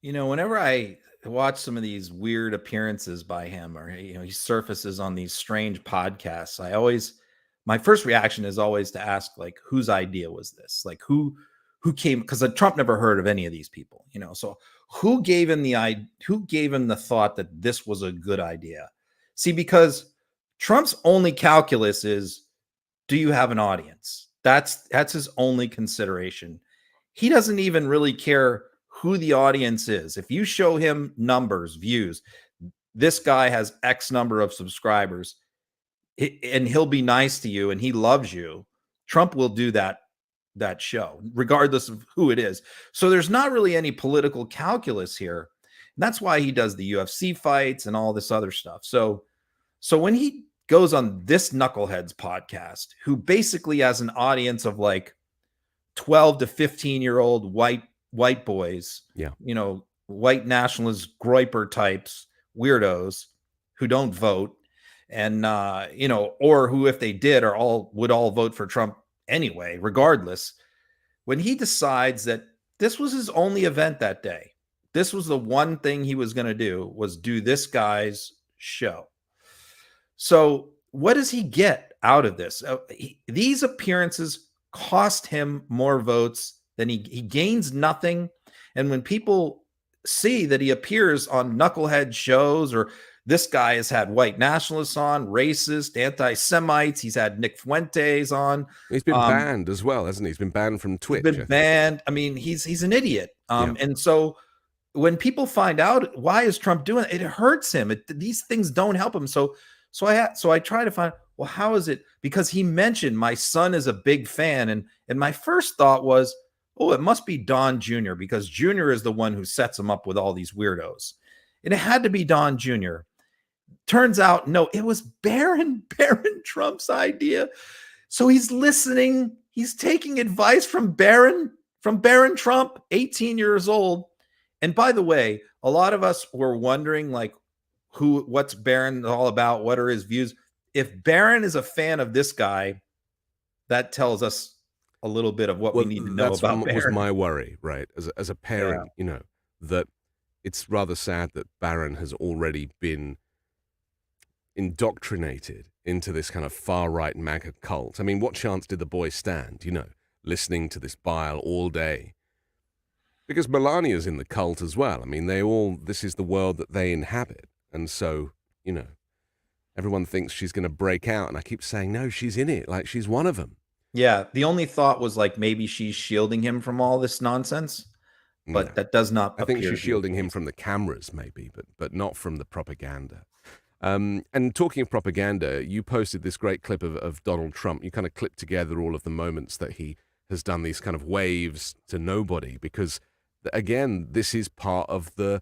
S2: Whenever I watch some of these weird appearances by him, or he surfaces on these strange podcasts, my first reaction is always to ask, like, whose idea was this? Like, who came? Because Trump never heard of any of these people, So who gave him the thought that this was a good idea? See, because Trump's only calculus is, do you have an audience? That's his only consideration. He doesn't even really care who the audience is. If you show him numbers, views, this guy has X number of subscribers, and he'll be nice to you and he loves you, Trump will do that show, regardless of who it is. So there's not really any political calculus here. And that's why he does the UFC fights and all this other stuff. So when he goes on this knucklehead's podcast, who basically has an audience of like 12 to 15-year-old white boys,
S1: Yeah.
S2: white nationalist groiper types, weirdos who don't vote, and or who, if they did, would all vote for Trump anyway, regardless. When he decides that this was his only event that day, this was the one thing he was going to do, was do this guy's show. So what does he get out of this? These appearances cost him more votes than he gains nothing. And when people see that he appears on knucklehead shows, or this guy has had white nationalists on, racist, anti-Semites, he's had Nick Fuentes on.
S1: He's been banned as well, hasn't he? He's been banned from Twitch.
S2: He's been banned. I mean, he's an idiot. And so when people find out, why is Trump doing it? It hurts him. These things don't help him. So I try to find, well, how is it? Because he mentioned my son is a big fan. And my first thought was, oh, it must be Don Jr., because Jr. is the one who sets him up with all these weirdos. And it had to be Don Jr. Turns out, no, it was Barron Trump's idea. So he's listening. He's taking advice from Barron Trump, 18 years old. And by the way, a lot of us were wondering, like, what's Barron all about? What are his views? If Barron is a fan of this guy, that tells us a little bit of what we need to know about Barron.
S1: That was my worry, right? As a parent, that it's rather sad that Barron has already been indoctrinated into this kind of far-right MAGA cult. I mean, what chance did the boy stand, listening to this bile all day? Because Melania's in the cult as well. I mean, this is the world that they inhabit. And so, everyone thinks she's going to break out. And I keep saying, no, she's in it. Like, she's one of them.
S2: Yeah. The only thought was, like, maybe she's shielding him from all this nonsense. But that does not appear.
S1: I think she's shielding him from the cameras, maybe, but not from the propaganda. And talking of propaganda, you posted this great clip of Donald Trump. You kind of clipped together all of the moments that he has done these kind of waves to nobody, because, again, this is part of the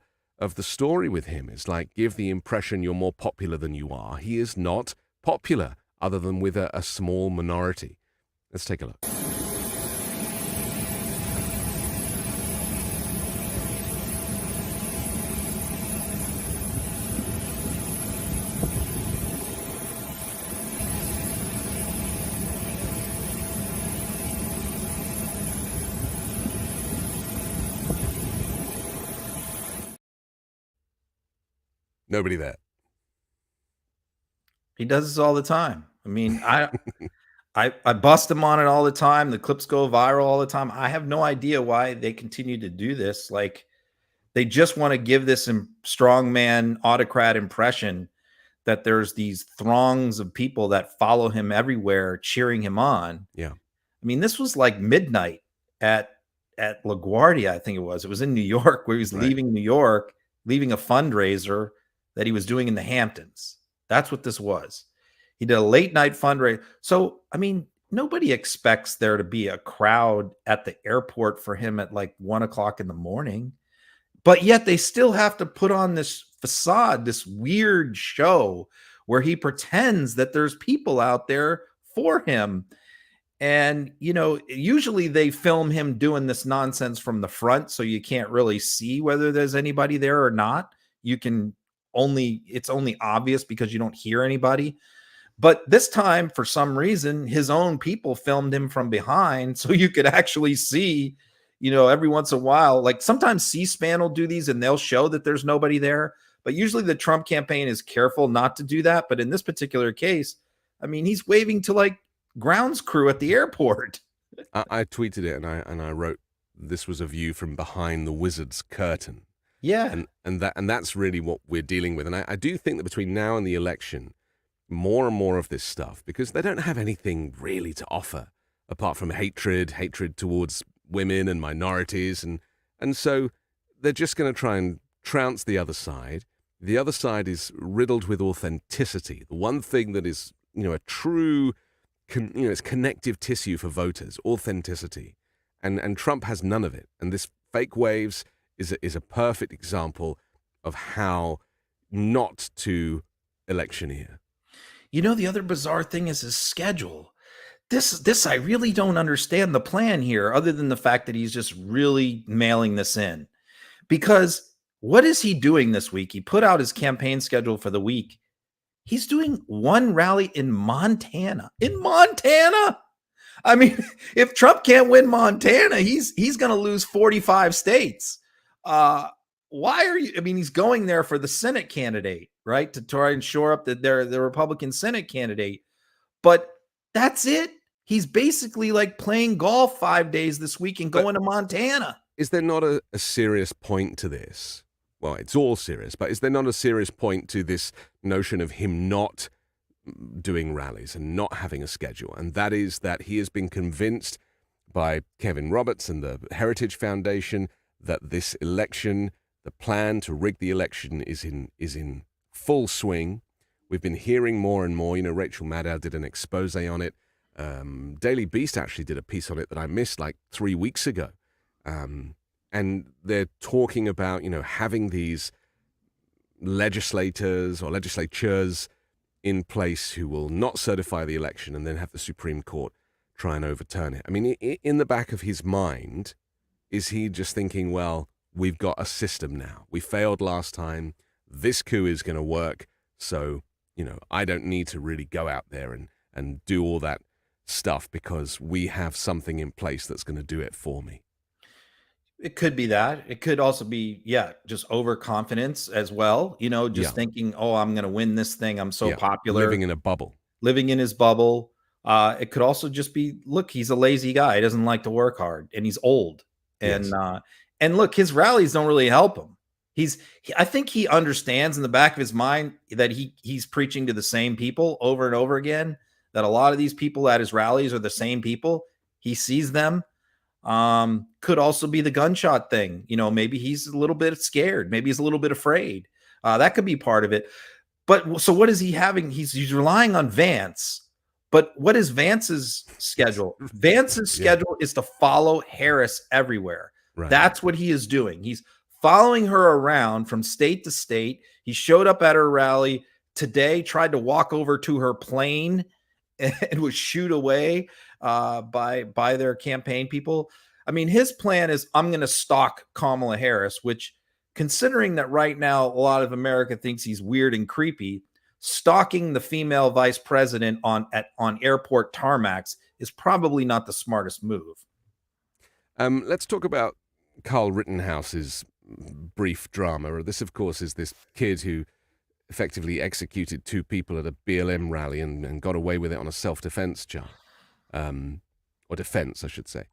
S1: story with him. It's like, give the impression you're more popular than you are. He is not popular, other than with a small minority. Let's take a look. Nobody there.
S2: He does this all the time. I mean, I bust him on it all the time. The clips go viral all the time. I have no idea why they continue to do this. Like, they just want to give this strongman autocrat impression that there's these throngs of people that follow him everywhere, cheering him on.
S1: Yeah.
S2: I mean, this was like midnight at LaGuardia, I think it was. It was in New York, where he was leaving New York, leaving a fundraiser that he was doing in the Hamptons. That's what this was. He did a late night fundraiser. So, I mean, nobody expects there to be a crowd at the airport for him at like 1 o'clock in the morning. But yet they still have to put on this facade, this weird show where he pretends that there's people out there for him. And, usually they film him doing this nonsense from the front, so you can't really see whether there's anybody there or not. It's only obvious because you don't hear anybody. But this time, for some reason, his own people filmed him from behind, so you could actually see, every once in a while. Like, sometimes C-SPAN will do these and they'll show that there's nobody there. But usually the Trump campaign is careful not to do that. But in this particular case, I mean, he's waving to like grounds crew at the airport.
S1: I tweeted it and I wrote, this was a view from behind the wizard's curtain.
S2: Yeah.
S1: And that's really what we're dealing with. And I do think that between now and the election, more and more of this stuff, because they don't have anything really to offer apart from hatred towards women and minorities. And so they're just going to try and trounce the other side. The other side is riddled with authenticity. The one thing that is, a true, it's connective tissue for voters, authenticity. And Trump has none of it. And this fake waves is a perfect example of how not to electioneer.
S2: You know, the other bizarre thing is his schedule. This I really don't understand the plan here, other than the fact that he's just really mailing this in. Because what is he doing this week? He put out his campaign schedule for the week. He's doing one rally in Montana. In Montana! I mean, if Trump can't win Montana, he's going to lose 45 states. Why are you? I mean, he's going there for the Senate candidate, right? To try and shore up the Republican Senate candidate. But that's it. He's basically like playing golf 5 days this week and going to Montana.
S1: Is there not a serious point to this? Well, it's all serious, but is there not a serious point to this notion of him not doing rallies and not having a schedule? And that is that he has been convinced by Kevin Roberts and the Heritage Foundation that this election, the plan to rig the election, is in full swing. We've been hearing more and more. You know, Rachel Maddow did an expose on it. Daily Beast actually did a piece on it that I missed like 3 weeks ago. And they're talking about, you know, having these legislators or legislatures in place who will not certify the election and then have the Supreme Court try and overturn it. I mean, in the back of his mind, is he just thinking, well, we've got a system now. We failed last time. This coup is going to work. So, you know, I don't need to really go out there and do all that stuff because we have something in place that's going to do it for me.
S2: It could be that. It could also be, just overconfidence as well. You know, just thinking, oh, I'm going to win this thing. I'm so popular.
S1: Living in a bubble.
S2: Living in his bubble. It could also just be, look, he's a lazy guy. He doesn't like to work hard and he's old. And, and look, his rallies don't really help him. I think he understands in the back of his mind that he's preaching to the same people over and over again, that a lot of these people at his rallies are the same people. He sees them. Could also be the gunshot thing. You know, maybe he's a little bit scared. Maybe he's a little bit afraid. That could be part of it. But so what is he having? He's relying on Vance. But what is Vance's schedule? Vance's schedule is to follow Harris everywhere. Right. That's what he is doing. He's following her around from state to state. He showed up at her rally today, tried to walk over to her plane and was shooed away by their campaign people. I mean, his plan is, I'm going to stalk Kamala Harris, which, considering that right now a lot of America thinks he's weird and creepy, stalking the female vice president on airport tarmacs is probably not the smartest move.
S1: Let's talk about Carl Rittenhouse's brief drama. This, of course, is this kid who effectively executed 2 people at a BLM rally and got away with it on a self-defense charge, or defense, I should say.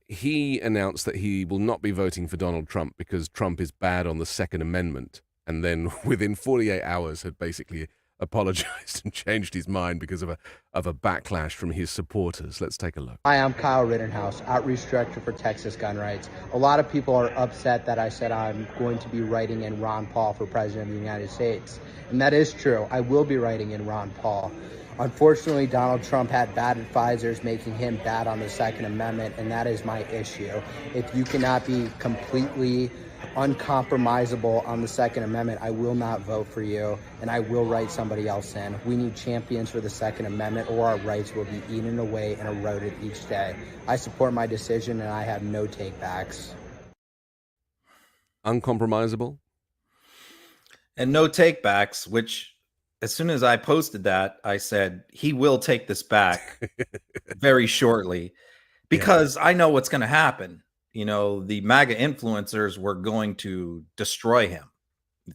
S1: He announced that he will not be voting for Donald Trump because Trump is bad on the Second Amendment, and then within 48 hours had basically apologized and changed his mind because of a backlash from his supporters. Let's take a look.
S7: Hi, I'm Kyle Rittenhouse, Outreach Director for Texas Gun Rights. A lot of people are upset that I said I'm going to be writing in Ron Paul for President of the United States. And that is true. I will be writing in Ron Paul. Unfortunately, Donald Trump had bad advisors making him bad on the Second Amendment, and that is my issue. If you cannot be completely uncompromisable on the Second Amendment, I will not vote for you, and I will write somebody else in. We need champions for the Second Amendment, or our rights will be eaten away and eroded each day. I support my decision, and I have no takebacks.
S1: Uncompromisable?
S2: And no takebacks, which, as soon as I posted that, I said, he will take this back very shortly, because I know what's going to happen. You know, the MAGA influencers were going to destroy him,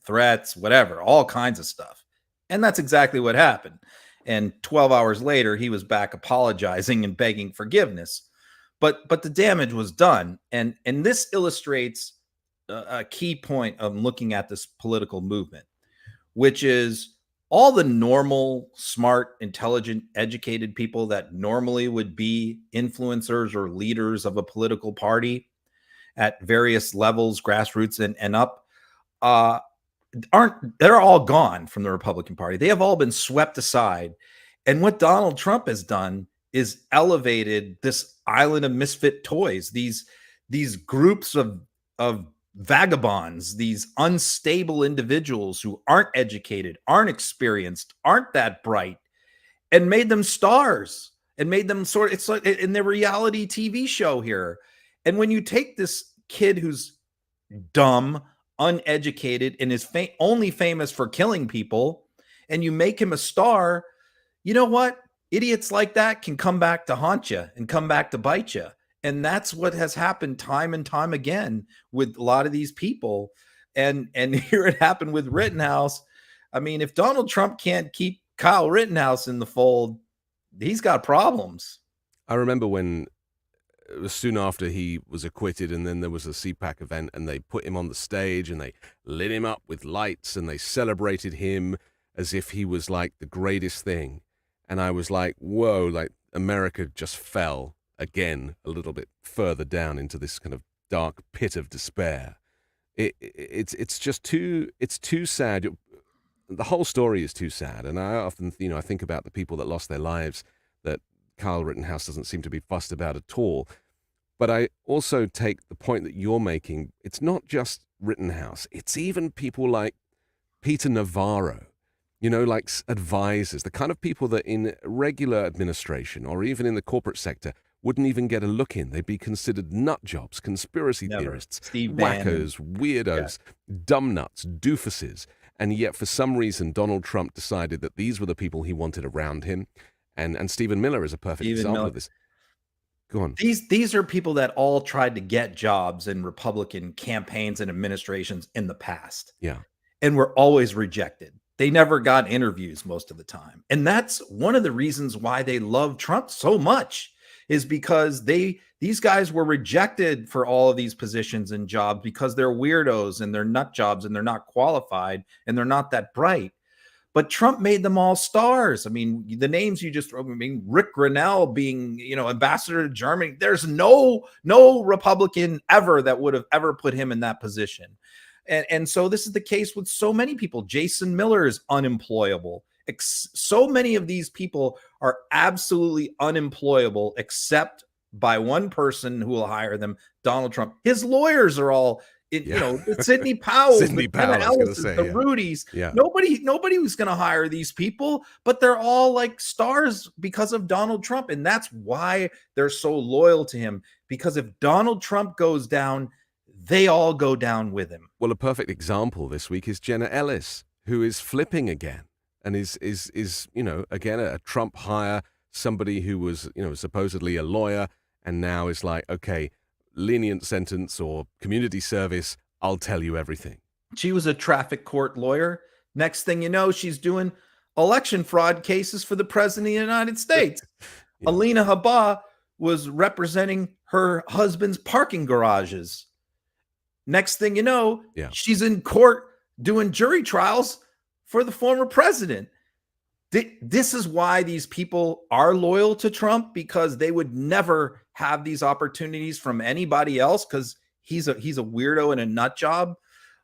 S2: threats, whatever, all kinds of stuff. And that's exactly what happened. And 12 hours later, he was back apologizing and begging forgiveness. But the damage was done. And this illustrates a key point of looking at this political movement, which is all the normal, smart, intelligent, educated people that normally would be influencers or leaders of a political party at various levels, grassroots and up, they're all gone from the Republican Party. They have all been swept aside. And what Donald Trump has done is elevated this island of misfit toys, these groups of vagabonds, these unstable individuals who aren't educated, aren't experienced, aren't that bright, and made them stars and made them it's like in the reality TV show here. And when you take this kid who's dumb, uneducated, and is only famous for killing people, and you make him a star, you know what? Idiots like that can come back to haunt you and come back to bite you. And that's what has happened time and time again with a lot of these people. And here it happened with Rittenhouse. I mean, if Donald Trump can't keep Kyle Rittenhouse in the fold, he's got problems.
S1: I remember when it was soon after he was acquitted, and then there was a CPAC event, and they put him on the stage and they lit him up with lights and they celebrated him as if he was like the greatest thing. And I was like, whoa, like America just fell again a little bit further down into this kind of dark pit of despair. It's just too sad. The whole story is too sad. And I often, I think about the people that lost their lives that Kyle Rittenhouse doesn't seem to be fussed about at all. But I also take the point that you're making. It's not just Rittenhouse. It's even people like Peter Navarro, like advisors, the kind of people that in regular administration or even in the corporate sector wouldn't even get a look in. They'd be considered nut jobs, conspiracy theorists,
S2: Steve
S1: wackos, weirdos, dumb nuts, doofuses. And yet, for some reason, Donald Trump decided that these were the people he wanted around him. And Stephen Miller is a perfect example of this. Go on.
S2: These are people that all tried to get jobs in Republican campaigns and administrations in the past.
S1: Yeah.
S2: And were always rejected. They never got interviews most of the time. And that's one of the reasons why they love Trump so much, is because these guys were rejected for all of these positions and jobs because they're weirdos and they're nut jobs and they're not qualified and they're not that bright. But Trump made them all stars. I mean, the names you just, Rick Grinnell being, ambassador to Germany. There's no Republican ever that would have ever put him in that position. And so this is the case with so many people. Jason Miller is unemployable. So many of these people are absolutely unemployable except by one person who will hire them, Donald Trump. His lawyers are all, Sidney Powell, the Rudies.
S1: Yeah.
S2: Nobody was going to hire these people, but they're all like stars because of Donald Trump. And that's why they're so loyal to him, because if Donald Trump goes down, they all go down with him.
S1: Well, a perfect example this week is Jenna Ellis, who is flipping again and is again, a Trump hire, somebody who was, supposedly a lawyer, and now is like, okay, lenient sentence or community service, I'll tell you everything.
S2: She was a traffic court lawyer. Next thing you know, she's doing election fraud cases for the president of the United States. Yeah. Alina Habba was representing her husband's parking garages. Next thing you know, she's in court doing jury trials for the former president. This is why these people are loyal to Trump, because they would never have these opportunities from anybody else, because he's a weirdo and a nut job.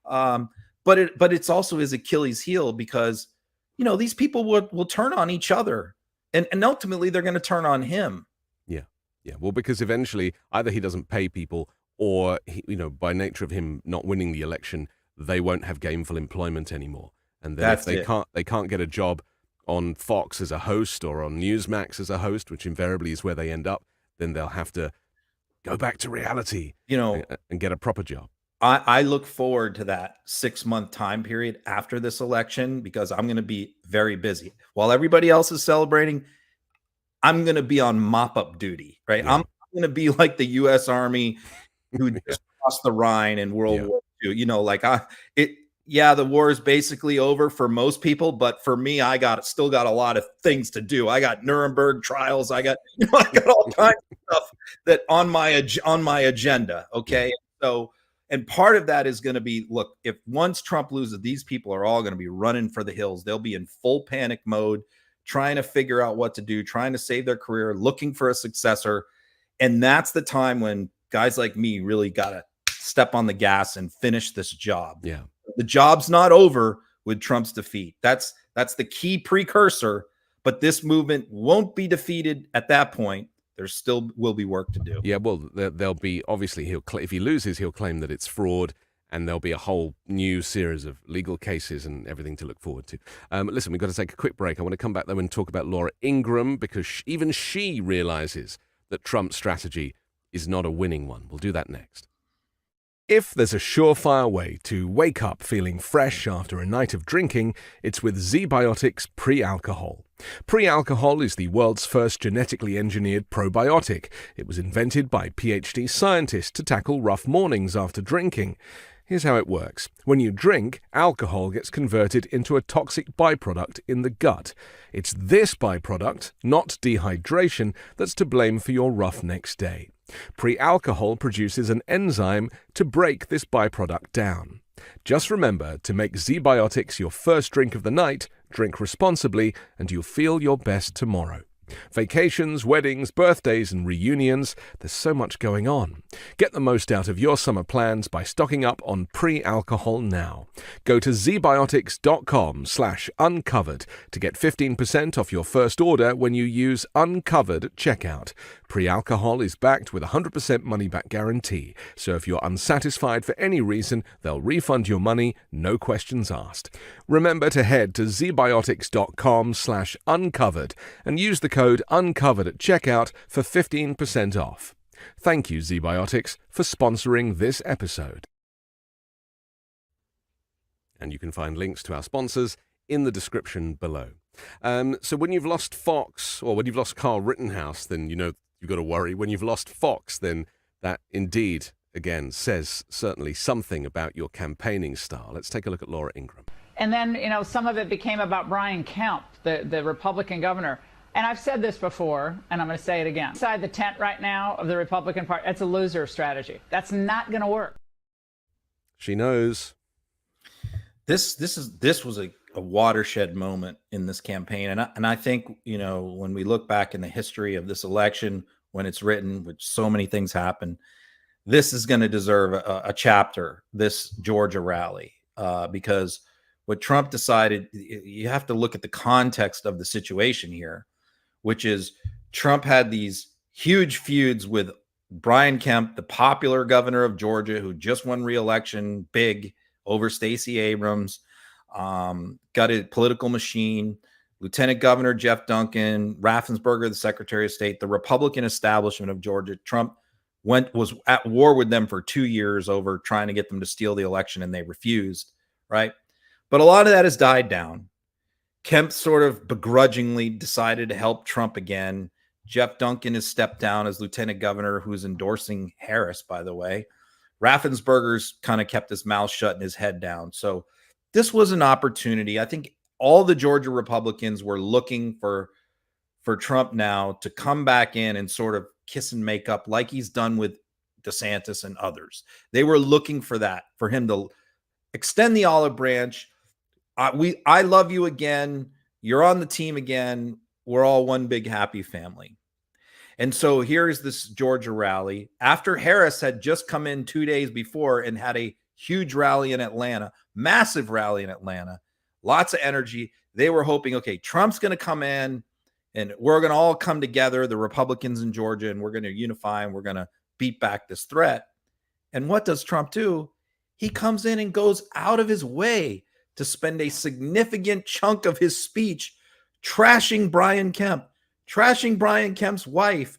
S2: But it's also his Achilles heel, because these people will turn on each other, and ultimately they're going to turn on him.
S1: Yeah. Well, because eventually either he doesn't pay people, or by nature of him not winning the election, they won't have gainful employment anymore. And then if they can't get a job on Fox as a host or on Newsmax as a host, which invariably is where they end up, then they'll have to go back to reality, and get a proper job.
S2: I look forward to that 6-month time period after this election, because I'm going to be very busy. While everybody else is celebrating, I'm going to be on mop-up duty, right? Yeah. I'm going to be like the U.S. Army who just crossed the Rhine in World War II. The war is basically over for most people, but for me, I still got a lot of things to do. I got Nuremberg trials. I got all kinds of stuff that on my agenda. Okay. So, and part of that is going to be, look, if once Trump loses, these people are all going to be running for the hills. They'll be in full panic mode, trying to figure out what to do, trying to save their career, looking for a successor. And that's the time when guys like me really got to step on the gas and finish this job.
S1: Yeah.
S2: The job's not over with Trump's defeat. That's the key precursor, but this movement won't be defeated at that point. There still will be work to do.
S1: Yeah, well, there'll be, obviously, if he loses, he'll claim that it's fraud, and there'll be a whole new series of legal cases and everything to look forward to. Listen, we've got to take a quick break. I want to come back, though, and talk about Laura Ingraham, because even she realizes that Trump's strategy is not a winning one. We'll do that next. If there's a surefire way to wake up feeling fresh after a night of drinking, it's with ZBiotics Pre-Alcohol. Pre-Alcohol is the world's first genetically engineered probiotic. It was invented by PhD scientists to tackle rough mornings after drinking. Here's how it works. When you drink, alcohol gets converted into a toxic byproduct in the gut. It's this byproduct, not dehydration, that's to blame for your rough next day. Pre-alcohol produces an enzyme to break this byproduct down. Just remember to make ZBiotics your first drink of the night, drink responsibly, and you'll feel your best tomorrow. Vacations, weddings, birthdays, and reunions, there's so much going on. Get the most out of your summer plans by stocking up on pre-alcohol now. Go to zbiotics.com/uncovered to get 15% off your first order when you use uncovered at checkout. Pre-alcohol is backed with a 100% money-back guarantee, so if you're unsatisfied for any reason, they'll refund your money, no questions asked. Remember to head to zbiotics.com/uncovered and use the code UNCOVERED at checkout for 15% off. Thank you, ZBiotics, for sponsoring this episode. And you can find links to our sponsors in the description below. So when you've lost Fox, or when you've lost Carl Rittenhouse, then you know you've got to worry. When you've lost Fox, then that indeed, again, says certainly something about your campaigning style. Let's take a look at Laura Ingraham.
S8: And then, some of it became about Brian Kemp, the Republican governor. And I've said this before, and I'm going to say it again. Inside the tent right now of the Republican Party, that's a loser strategy. That's not going to work.
S1: She knows.
S2: This was a watershed moment in this campaign, and I think when we look back in the history of this election, when it's written, which so many things happen, this is going to deserve a chapter. This Georgia rally, because what Trump decided, you have to look at the context of the situation here, which is Trump had these huge feuds with Brian Kemp, the popular governor of Georgia, who just won re-election big over Stacey Abrams, got a political machine, Lieutenant Governor Jeff Duncan, Raffensperger, the Secretary of State, the Republican establishment of Georgia. Trump was at war with them for 2 years over trying to get them to steal the election, and they refused, right? But a lot of that has died down. Kemp sort of begrudgingly decided to help Trump again. Jeff Duncan has stepped down as lieutenant governor, who's endorsing Harris, by the way. Raffensperger's kind of kept his mouth shut and his head down. So this was an opportunity. I think all the Georgia Republicans were looking for Trump now to come back in and sort of kiss and make up like he's done with DeSantis and others. They were looking for that, for him to extend the olive branch. I love you again. You're on the team again. We're all one big happy family. And so here's this Georgia rally after Harris had just come in 2 days before and had a huge rally in Atlanta, massive rally in Atlanta, lots of energy. They were hoping, okay, Trump's going to come in and we're going to all come together, the Republicans in Georgia, and we're going to unify and we're going to beat back this threat. And what does Trump do? He comes in and goes out of his way to spend a significant chunk of his speech trashing Brian Kemp, trashing Brian Kemp's wife,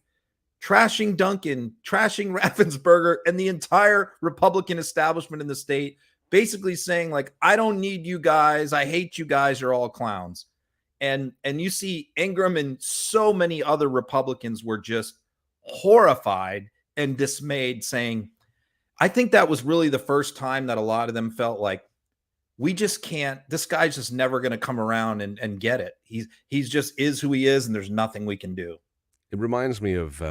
S2: trashing Duncan, trashing Raffensperger, and the entire Republican establishment in the state, basically saying, like, I don't need you guys. I hate you guys. You're all clowns. And you see Ingraham and so many other Republicans were just horrified and dismayed, saying, I think that was really the first time that a lot of them felt like, we just can't, this guy's just never going to come around and get it. He's just is who he is, and there's nothing we can do.
S1: It reminds me of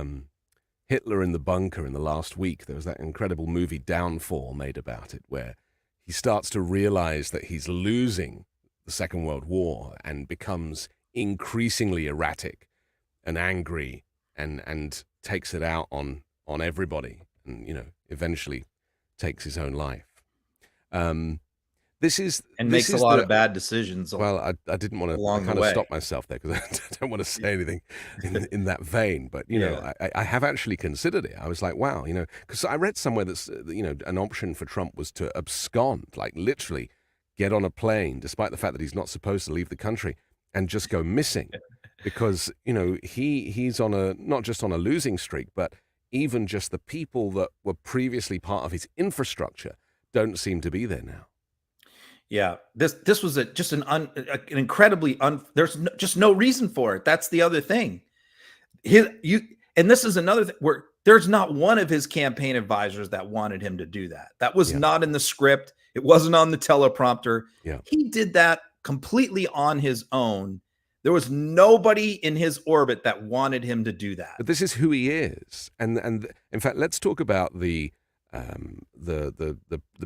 S1: Hitler in the bunker in the last week. There was that incredible movie Downfall made about it, where he starts to realize that he's losing the Second World War and becomes increasingly erratic and angry and takes it out on everybody and, eventually takes his own life.
S2: and
S1: this
S2: makes
S1: is
S2: a lot of bad decisions.
S1: Well, I didn't want to
S2: along the
S1: kind of
S2: way.
S1: stop myself there because I don't want to say anything in that vein. But, you know, I have actually considered it. I was like, wow, you know, because I read somewhere that's, you know, an option for Trump was to abscond, like literally get on a plane, despite the fact that he's not supposed to leave the country, and just go missing. Because, you know, he's on not just on a losing streak, but even just the people that were previously part of his infrastructure don't seem to be there now.
S2: Yeah, this was just an incredibly there's just no reason for it. That's the other thing. And this is another thing where there's not one of his campaign advisors that wanted him to do that. That was not in the script. It wasn't on the teleprompter.
S1: Yeah.
S2: He did that completely on his own. There was nobody in his orbit that wanted him to do that.
S1: But this is who he is, and in fact, let's talk about the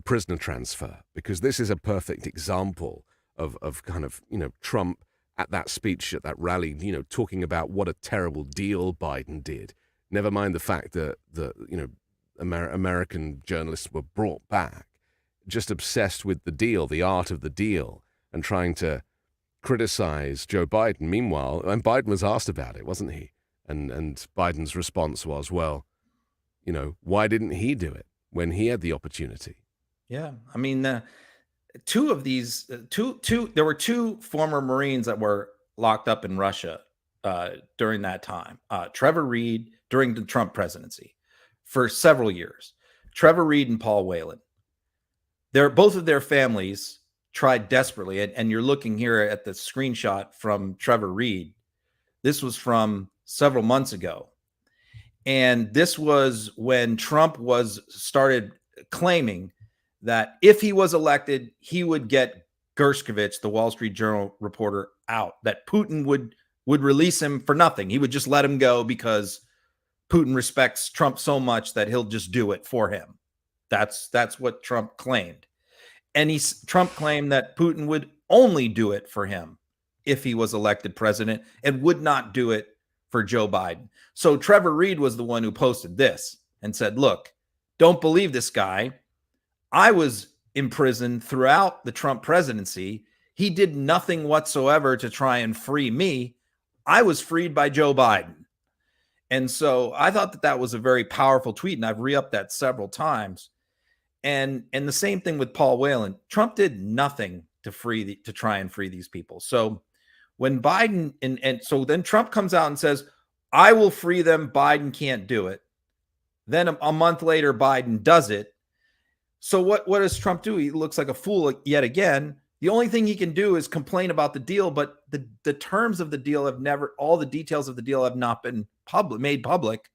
S1: prisoner transfer, because this is a perfect example of kind of, you know, Trump at that speech at that rally, you know, talking about what a terrible deal Biden did. Never mind the fact that you know, American journalists were brought back, just obsessed with the deal, the art of the deal, and trying to criticize Joe Biden. Meanwhile, and Biden was asked about it, wasn't he? And Biden's response was, well, you know, why didn't he do it when he had the opportunity?
S2: Yeah, I mean, there were two former Marines that were locked up in Russia during that time. Trevor Reed during the Trump presidency for several years. Trevor Reed and Paul Whelan. Both of their families tried desperately, and you're looking here at the screenshot from Trevor Reed. This was from several months ago. And this was when Trump started claiming that if he was elected, he would get Gershkovich, the Wall Street Journal reporter, out, that Putin would release him for nothing. He would just let him go because Putin respects Trump so much that he'll just do it for him. That's what Trump claimed. And Trump claimed that Putin would only do it for him if he was elected president and would not do it for Joe Biden. So Trevor Reed was the one who posted this and said, look, don't believe this guy. I was imprisoned throughout the Trump presidency. He did nothing whatsoever to try and free me. I was freed by Joe Biden. And so I thought that was a very powerful tweet, and I've re-upped that several times. And the same thing with Paul Whelan. Trump did nothing to try and free these people. So when Biden and so then Trump comes out and says, I will free them. Biden can't do it. Then a month later, Biden does it. So what does Trump do? He looks like a fool yet again. The only thing he can do is complain about the deal, but the terms of the deal all the details of the deal have not been made public.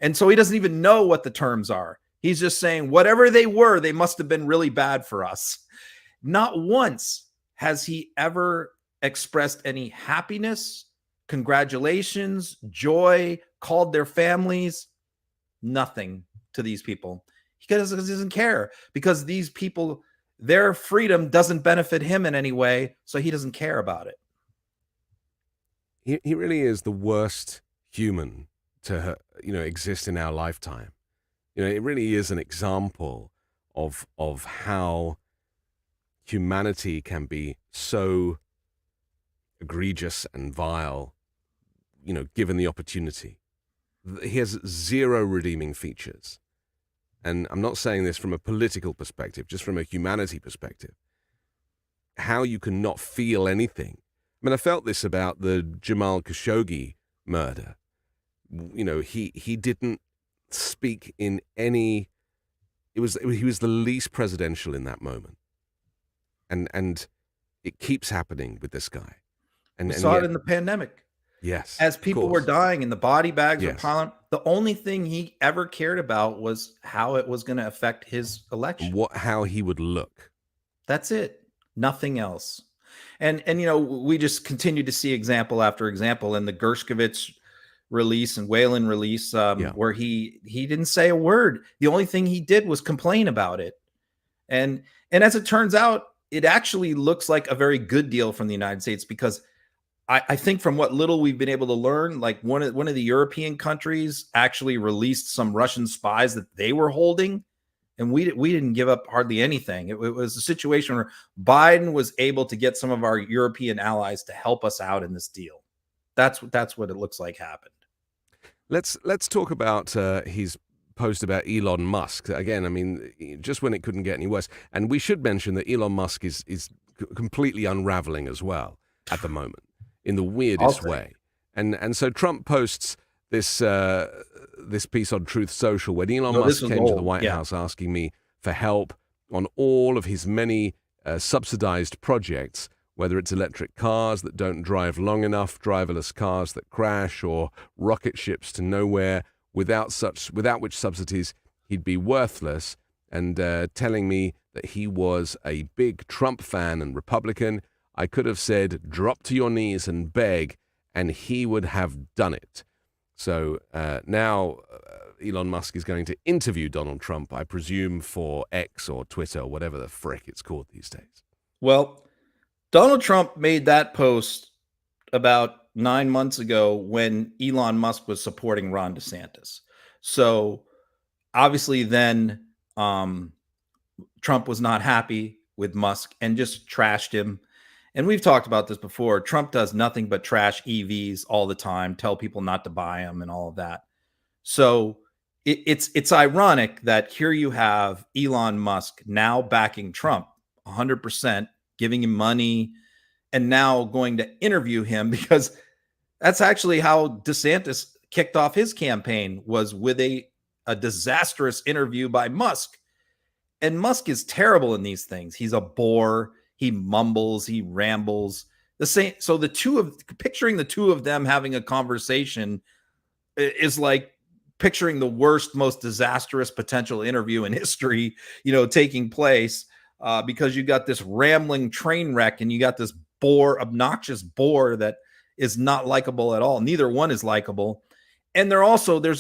S2: And so he doesn't even know what the terms are. He's just saying whatever they were, they must have been really bad for us. Not once has he ever expressed any happiness, congratulations, joy, called their families, nothing to these people. He doesn't care, because these people, their freedom doesn't benefit him in any way, so he doesn't care about it.
S1: He really is the worst human to, you know, exist in our lifetime. You know, it really is an example of how humanity can be so egregious and vile, you know, given the opportunity. He has zero redeeming features. And I'm not saying this from a political perspective, just from a humanity perspective. How you can not feel anything. I mean, I felt this about the Jamal Khashoggi murder. You know, he didn't speak in any. He was the least presidential in that moment, and it keeps happening with this guy. And
S2: we saw it in the pandemic.
S1: Yes,
S2: as people were dying and the body bags were
S1: Yes.
S2: piling, the only thing he ever cared about was how it was going to affect his election.
S1: How he would look.
S2: That's it. Nothing else. And you know, we just continue to see example after example in the Gershkovich release and Whelan release, where he didn't say a word. The only thing he did was complain about it. And as it turns out, it actually looks like a very good deal from the United States, because I think from what little we've been able to learn, like one of the European countries actually released some Russian spies that they were holding and we didn't give up hardly anything. It was a situation where Biden was able to get some of our European allies to help us out in this deal. That's what it looks like happened.
S1: Let's talk about his post about Elon Musk. Again, I mean, just when it couldn't get any worse. And we should mention that Elon Musk is completely unraveling as well at the moment in the weirdest way. And so Trump posts this piece on Truth Social when Elon Musk came to the White House asking me for help on all of his many subsidized projects, whether it's electric cars that don't drive long enough, driverless cars that crash, or rocket ships to nowhere, without which subsidies he'd be worthless, and telling me that he was a big Trump fan and Republican. I could have said, drop to your knees and beg, and he would have done it. So now Elon Musk is going to interview Donald Trump, I presume, for X or Twitter or whatever the frick it's called these days.
S2: Well, Donald Trump made that post about 9 months ago when Elon Musk was supporting Ron DeSantis. So obviously then Trump was not happy with Musk and just trashed him. And we've talked about this before. Trump does nothing but trash EVs all the time, tell people not to buy them and all of that. So it's ironic that here you have Elon Musk now backing Trump 100%, giving him money, and now going to interview him, because that's actually how DeSantis kicked off his campaign, was with a disastrous interview by Musk. And Musk is terrible in these things. He's a bore. He mumbles, he rambles. The same. So picturing the two of them having a conversation is like picturing the worst, most disastrous potential interview in history, taking place, because you got this rambling train wreck and you got this obnoxious bore that is not likable at all. Neither one is likable. And there's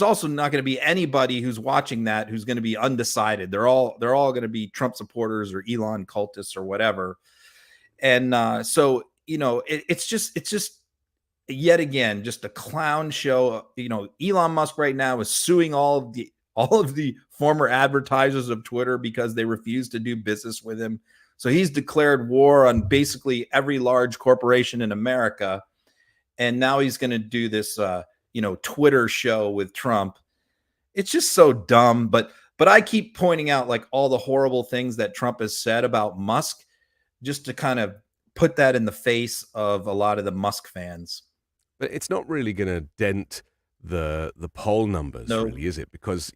S2: also not going to be anybody who's watching that who's going to be undecided. They're all going to be Trump supporters or Elon cultists or whatever. And so it's just yet again just a clown show. Elon Musk right now is suing all of the former advertisers of Twitter because they refuse to do business with him. So he's declared war on basically every large corporation in America, and now he's going to do this Twitter show with Trump. It's just so dumb, but I keep pointing out like all the horrible things that Trump has said about Musk, just to kind of put that in the face of a lot of the Musk fans.
S1: But it's not really going to dent the poll numbers, really, is it? Because,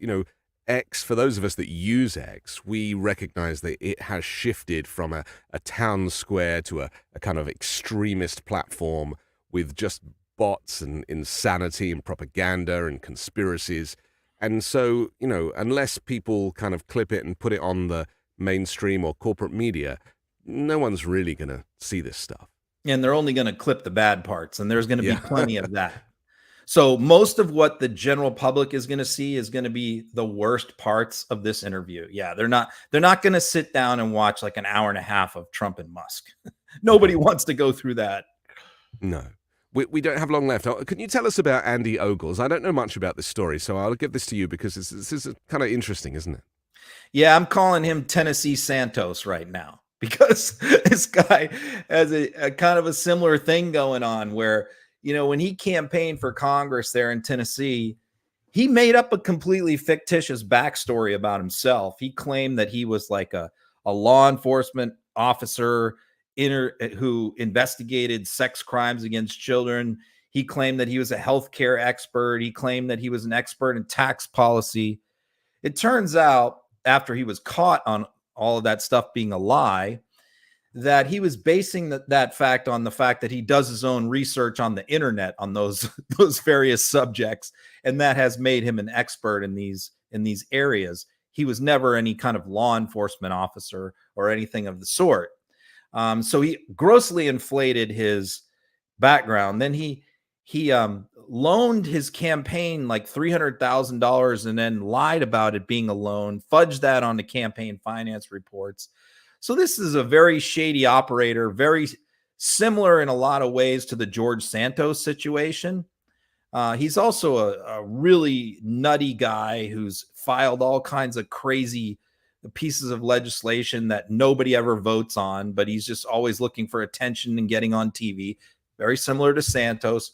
S1: X, for those of us that use X, we recognize that it has shifted from a town square to a kind of extremist platform with just bots and insanity and propaganda and conspiracies. And so, unless people kind of clip it and put it on the mainstream or corporate media, no one's really going to see this stuff.
S2: And they're only going to clip the bad parts, and there's going to be plenty of that. So most of what the general public is going to see is going to be the worst parts of this interview. Yeah, they're not going to sit down and watch like an hour and a half of Trump and Musk. Nobody wants to go through that.
S1: No. We don't have long left. Can you tell us about Andy Ogles? I don't know much about this story, so I'll give this to you because this is kind of interesting, isn't it?
S2: Yeah, I'm calling him Tennessee Santos right now because this guy has a kind of a similar thing going on where, when he campaigned for Congress there in Tennessee, he made up a completely fictitious backstory about himself. He claimed that he was like a law enforcement officer who investigated sex crimes against children. He claimed that he was a healthcare expert. He claimed that he was an expert in tax policy. It turns out, after he was caught on all of that stuff being a lie, that he was basing that fact on the fact that he does his own research on the internet on those various subjects, and that has made him an expert in these areas. He was never any kind of law enforcement officer or anything of the sort. So he grossly inflated his background. Then he loaned his campaign like $300,000 and then lied about it being a loan, fudged that on the campaign finance reports. So this is a very shady operator, very similar in a lot of ways to the George Santos situation. He's also a really nutty guy who's filed all kinds of crazy pieces of legislation that nobody ever votes on, but he's just always looking for attention and getting on TV, very similar to Santos.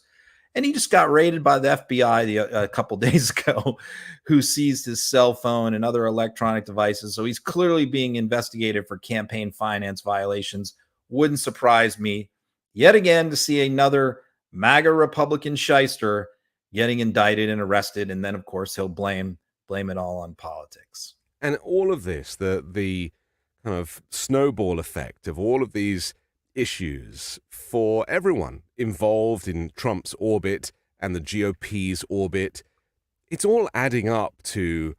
S2: And he just got raided by the FBI a couple days ago, who seized his cell phone and other electronic devices. So he's clearly being investigated for campaign finance violations. Wouldn't surprise me yet again to see another MAGA Republican shyster getting indicted and arrested. And then, of course, he'll blame it all on politics.
S1: And all of this, the kind of snowball effect of all of these issues for everyone involved in Trump's orbit and the GOP's orbit, it's all adding up to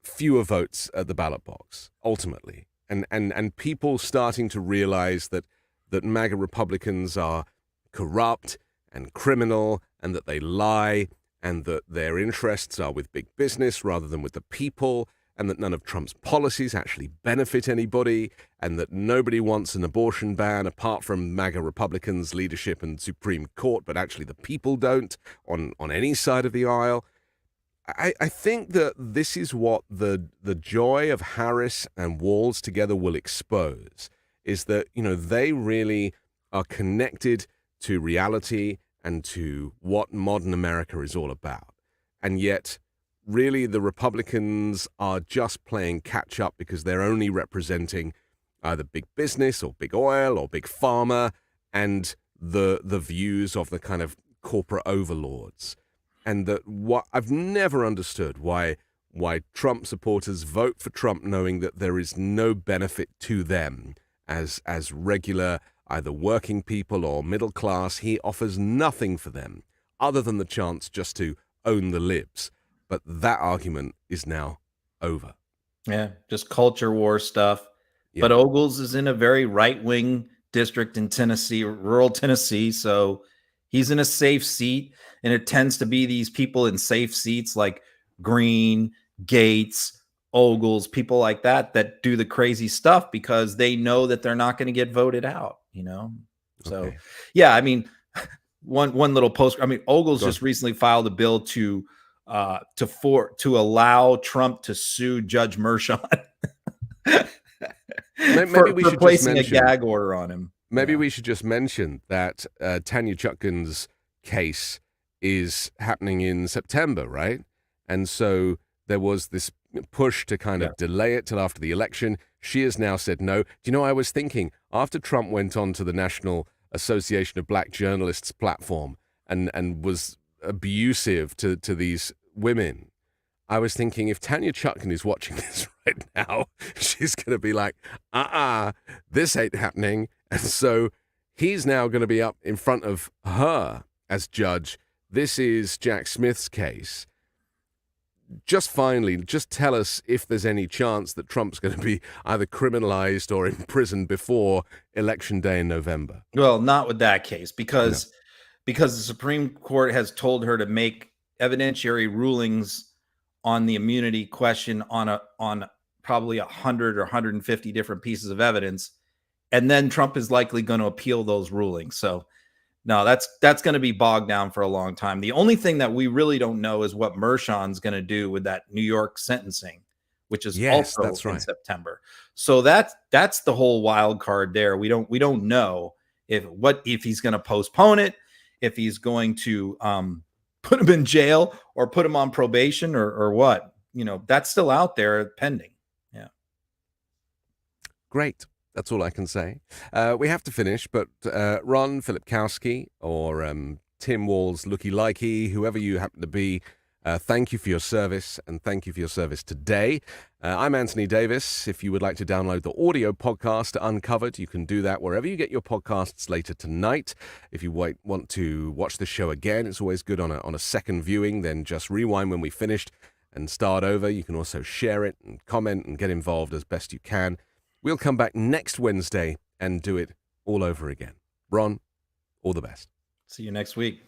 S1: fewer votes at the ballot box, ultimately. And people starting to realize that MAGA Republicans are corrupt and criminal and that they lie and that their interests are with big business rather than with the people, and that none of Trump's policies actually benefit anybody, and that nobody wants an abortion ban apart from MAGA Republicans' leadership and Supreme Court, but actually the people don't on any side of the aisle. I think that this is what the joy of Harris and Walz together will expose, is that, they really are connected to reality and to what modern America is all about. And yet, really, the Republicans are just playing catch up because they're only representing either big business or big oil or big pharma and the views of the kind of corporate overlords. And that what I've never understood why Trump supporters vote for Trump knowing that there is no benefit to them as regular either working people or middle class. He offers nothing for them other than the chance just to own the libs. But that argument is now over.
S2: Yeah, just culture war stuff.
S1: Yeah.
S2: But Ogles is in a very right-wing district in Tennessee, rural Tennessee, so he's in a safe seat, and it tends to be these people in safe seats like Green, Gates, Ogles, people like that do the crazy stuff because they know that they're not going to get voted out, So,
S1: Okay.
S2: yeah, I mean, one little post. I mean, Ogles just recently filed a bill to allow Trump to sue Judge Merchan
S1: Maybe we should
S2: placing
S1: just
S2: a gag order on him.
S1: Maybe we should just mention that Tanya Chutkan's case is happening in September, right? And so there was this push to kind of delay it till after the election. She has now said no. Do you know, I was thinking, after Trump went on to the National Association of Black Journalists platform and was abusive to these women, I was thinking, if Tanya Chutkan is watching this right now, she's going to be like, this ain't happening. And so he's now going to be up in front of her as judge. This is Jack Smith's case. Just finally, just tell us if there's any chance that Trump's going to be either criminalized or imprisoned before Election Day in November.
S2: Well, not with that case, because the Supreme Court has told her to make evidentiary rulings on the immunity question on probably 100 or 150 different pieces of evidence, and then Trump is likely going to appeal those rulings. So no, that's going to be bogged down for a long time. The only thing that we really don't know is what Merchan's going to do with that New York sentencing, which is also in September. So that's the whole wild card there. We don't know if he's going to postpone it, if he's going to put him in jail or put him on probation or what. That's still out there pending. Yeah.
S1: Great. That's all I can say. We have to finish, but Ron Filipkowski or Tim Walz, looky-likey, whoever you happen to be, thank you for your service, and thank you for your service today. I'm Anthony Davis. If you would like to download the audio podcast Uncovered, you can do that wherever you get your podcasts later tonight. If you want to watch the show again, it's always good on a second viewing. Then just rewind when we finished and start over. You can also share it and comment and get involved as best you can. We'll come back next Wednesday and do it all over again. Ron, all the best.
S2: See you next week.